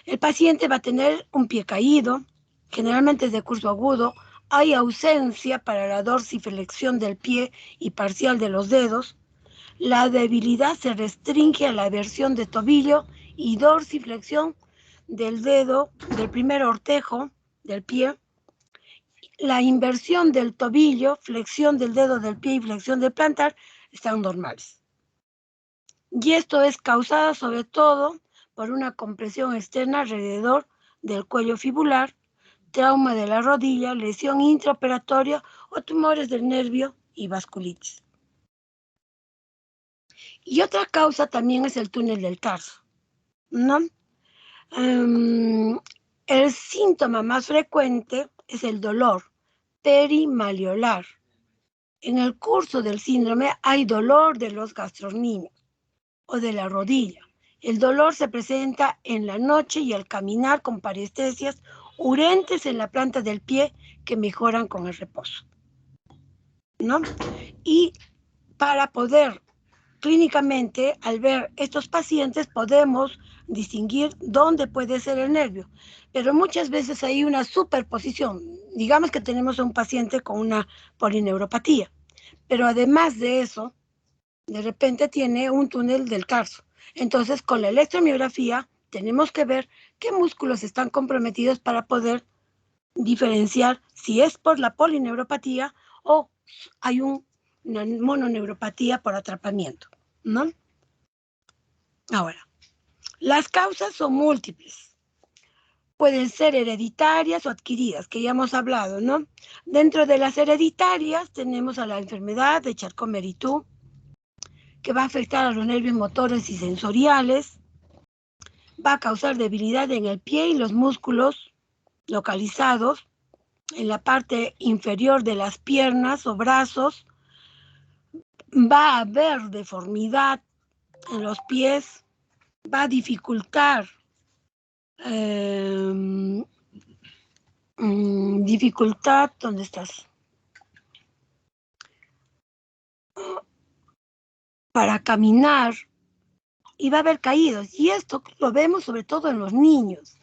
El paciente va a tener un pie caído, generalmente es de curso agudo, hay ausencia para la dorsiflexión del pie y parcial de los dedos, la debilidad se restringe a la eversión de tobillo y dorsiflexión del dedo, del primer ortejo del pie, la inversión del tobillo, flexión del dedo del pie y flexión del plantar están normales. Y esto es causado sobre todo por una compresión externa alrededor del cuello fibular, trauma de la rodilla, lesión intraoperatoria o tumores del nervio y vasculitis. Y otra causa también es el túnel del tarso, ¿no? El síntoma más frecuente es el dolor perimalleolar. En el curso del síndrome hay dolor de los gastrocnemios o de la rodilla. El dolor se presenta en la noche y al caminar con parestesias urentes en la planta del pie que mejoran con el reposo, ¿no? Y para poder clínicamente, al ver estos pacientes, podemos distinguir dónde puede ser el nervio, pero muchas veces hay una superposición. Digamos que tenemos a un paciente con una polineuropatía, pero además de eso, de repente tiene un túnel del tarso. Entonces, con la electromiografía tenemos que ver qué músculos están comprometidos para poder diferenciar si es por la polineuropatía o hay una mononeuropatía por atrapamiento, ¿no? Ahora, las causas son múltiples. Pueden ser hereditarias o adquiridas, que ya hemos hablado, ¿no? Dentro de las hereditarias tenemos a la enfermedad de Charcot-Marie-Tooth, que va a afectar a los nervios motores y sensoriales, va a causar debilidad en el pie y los músculos localizados en la parte inferior de las piernas o brazos, va a haber deformidad en los pies, va a dificultar dificultad, ¿dónde estás? Para caminar y va a haber caídos. Y esto lo vemos sobre todo en los niños.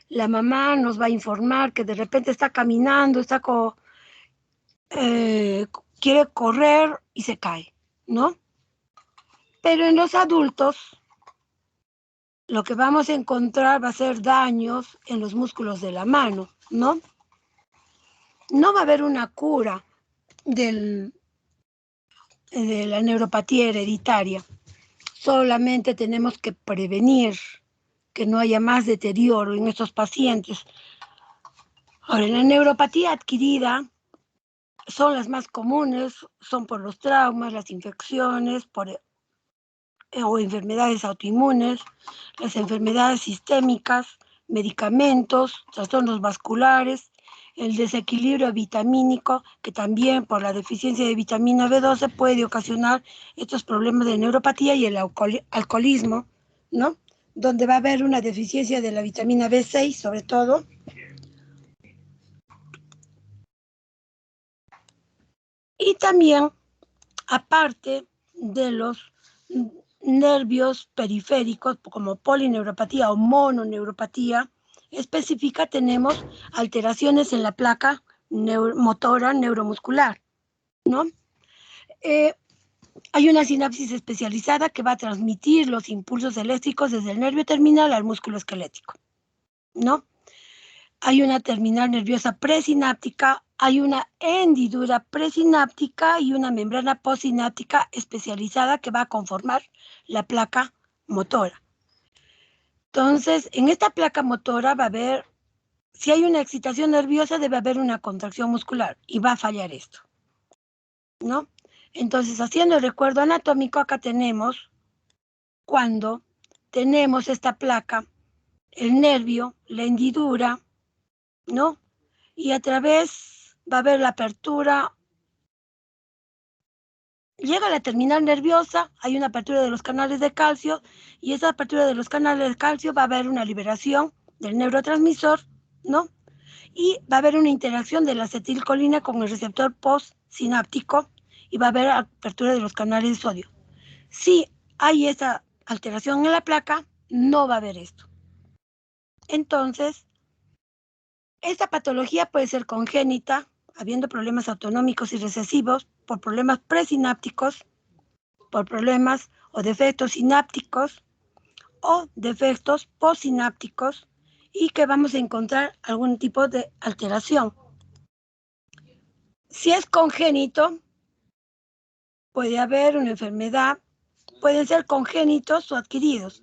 La mamá nos va a informar que de repente está caminando, quiere correr y se cae, ¿no? Pero en los adultos lo que vamos a encontrar va a ser daños en los músculos de la mano, ¿no? No va a haber una cura de la neuropatía hereditaria. Solamente tenemos que prevenir que no haya más deterioro en estos pacientes. Ahora, la neuropatía adquirida son las más comunes, son por los traumas, las infecciones, o enfermedades autoinmunes, las enfermedades sistémicas, medicamentos, trastornos vasculares, el desequilibrio vitamínico, que también por la deficiencia de vitamina B12 puede ocasionar estos problemas de neuropatía, y el alcoholismo, ¿no? Donde va a haber una deficiencia de la vitamina B6, sobre todo. Y también, aparte de los nervios periféricos, como polineuropatía o mononeuropatía específica, tenemos alteraciones en la placa motora neuromuscular, ¿no? Hay una sinapsis especializada que va a transmitir los impulsos eléctricos desde el nervio terminal al músculo esquelético, ¿no? Hay una terminal nerviosa presináptica, hay una hendidura presináptica y una membrana postsináptica especializada que va a conformar la placa motora. Entonces, en esta placa motora va a haber, si hay una excitación nerviosa, debe haber una contracción muscular y va a fallar esto, ¿no? Entonces, haciendo el recuerdo anatómico, acá tenemos cuando tenemos esta placa, el nervio, la hendidura, ¿no? Y a través va a haber la apertura, llega a la terminal nerviosa, hay una apertura de los canales de calcio, y esa apertura de los canales de calcio va a haber una liberación del neurotransmisor, ¿no? Y va a haber una interacción de la acetilcolina con el receptor postsináptico, y va a haber apertura de los canales de sodio. Si hay esa alteración en la placa, no va a haber esto. Entonces, esta patología puede ser congénita, habiendo problemas autonómicos y recesivos, por problemas presinápticos, por problemas o defectos sinápticos o defectos postsinápticos, y que vamos a encontrar algún tipo de alteración. Si es congénito, puede haber una enfermedad, pueden ser congénitos o adquiridos.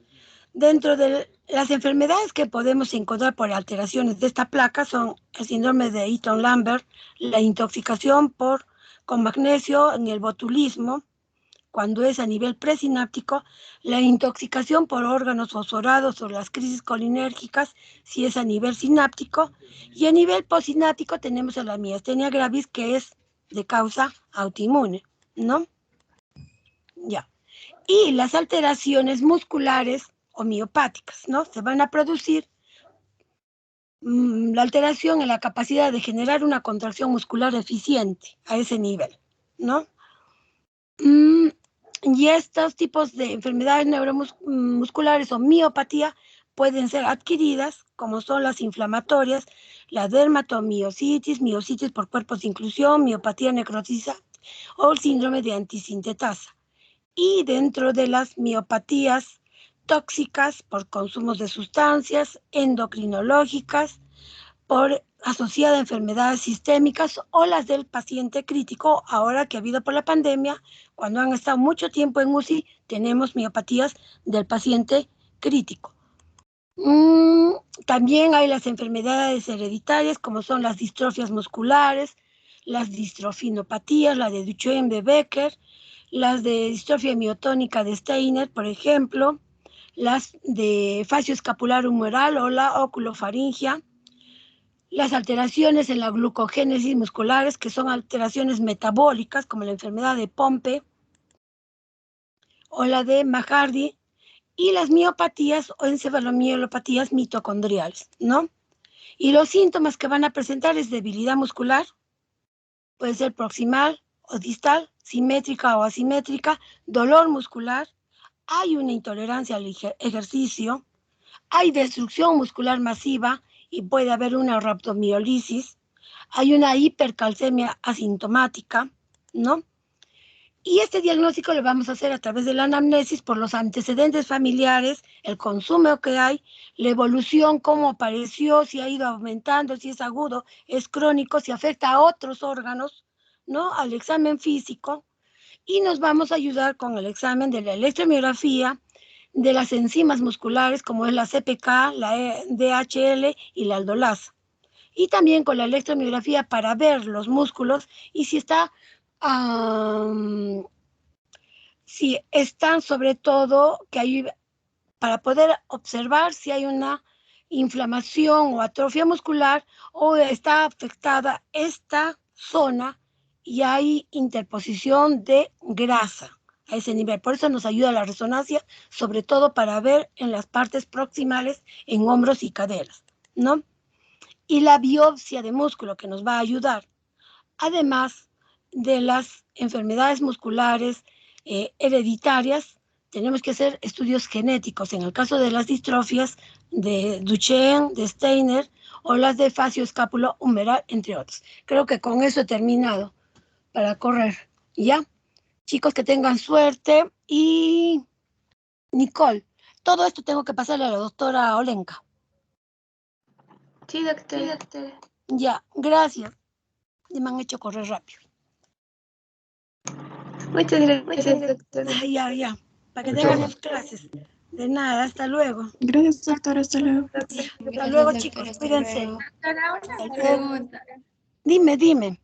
Dentro de las enfermedades que podemos encontrar por alteraciones de esta placa son el síndrome de Eaton-Lambert, la intoxicación con magnesio en el botulismo, cuando es a nivel presináptico, la intoxicación por órganos fosforados o las crisis colinérgicas, si es a nivel sináptico, y a nivel postsináptico tenemos la miastenia gravis, que es de causa autoinmune, ¿no? Ya. Y las alteraciones musculares homeopáticas, ¿no? Se van a producir la alteración en la capacidad de generar una contracción muscular eficiente a ese nivel, ¿no? Y estos tipos de enfermedades neuromusculares o miopatía pueden ser adquiridas, como son las inflamatorias, la dermatomiositis, miositis por cuerpos de inclusión, miopatía necrotiza o el síndrome de antisintetasa. Y dentro de las miopatías tóxicas por consumos de sustancias, endocrinológicas, por asociada a enfermedades sistémicas, o las del paciente crítico. Ahora que ha habido por la pandemia, cuando han estado mucho tiempo en UCI, tenemos miopatías del paciente crítico. También hay las enfermedades hereditarias, como son las distrofias musculares, las distrofinopatías, la de Duchenne de Becker, las de distrofia miotónica de Steiner, por ejemplo, las de fascio escapular humeral o la oculofaringia, las alteraciones en la glucogénesis musculares, que son alteraciones metabólicas, como la enfermedad de Pompe o la de McCarthy, y las miopatías o encefalomielopatías mitocondriales, ¿no? Y los síntomas que van a presentar es debilidad muscular, puede ser proximal o distal, simétrica o asimétrica, dolor muscular, hay una intolerancia al ejercicio, hay destrucción muscular masiva y puede haber una rhabdomiolisis, hay una hipercalcemia asintomática, ¿no? Y este diagnóstico lo vamos a hacer a través de la anamnesis por los antecedentes familiares, el consumo que hay, la evolución, cómo apareció, si ha ido aumentando, si es agudo, es crónico, si afecta a otros órganos, ¿no? Al examen físico. Y nos vamos a ayudar con el examen de la electromiografía, de las enzimas musculares como es la CPK, la DHL y la aldolasa. Y también con la electromiografía para ver los músculos y si está si están sobre todo que hay para poder observar si hay una inflamación o atrofia muscular o está afectada esta zona y hay interposición de grasa a ese nivel. Por eso nos ayuda la resonancia, sobre todo para ver en las partes proximales, en hombros y caderas, ¿no? Y la biopsia de músculo que nos va a ayudar, además de las enfermedades musculares hereditarias, tenemos que hacer estudios genéticos. En el caso de las distrofias de Duchenne, de Steiner o las de fascio escápulo humeral, entre otros. Creo que con eso he terminado para correr. ¿Ya? Chicos, que tengan suerte. Y Nicole, todo esto tengo que pasarle a la doctora Olenka. Sí, doctora. Ya, gracias. Y me han hecho correr rápido. Muchas gracias, doctora. Ya. Para que tengan sus clases. De nada, hasta luego. Gracias, doctora. Hasta luego. Hasta luego, chicos. Cuídense. Doctora, una pregunta. Dime.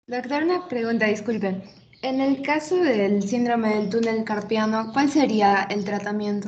Doctora, una pregunta, disculpen. En el caso del síndrome del túnel carpiano, ¿cuál sería el tratamiento?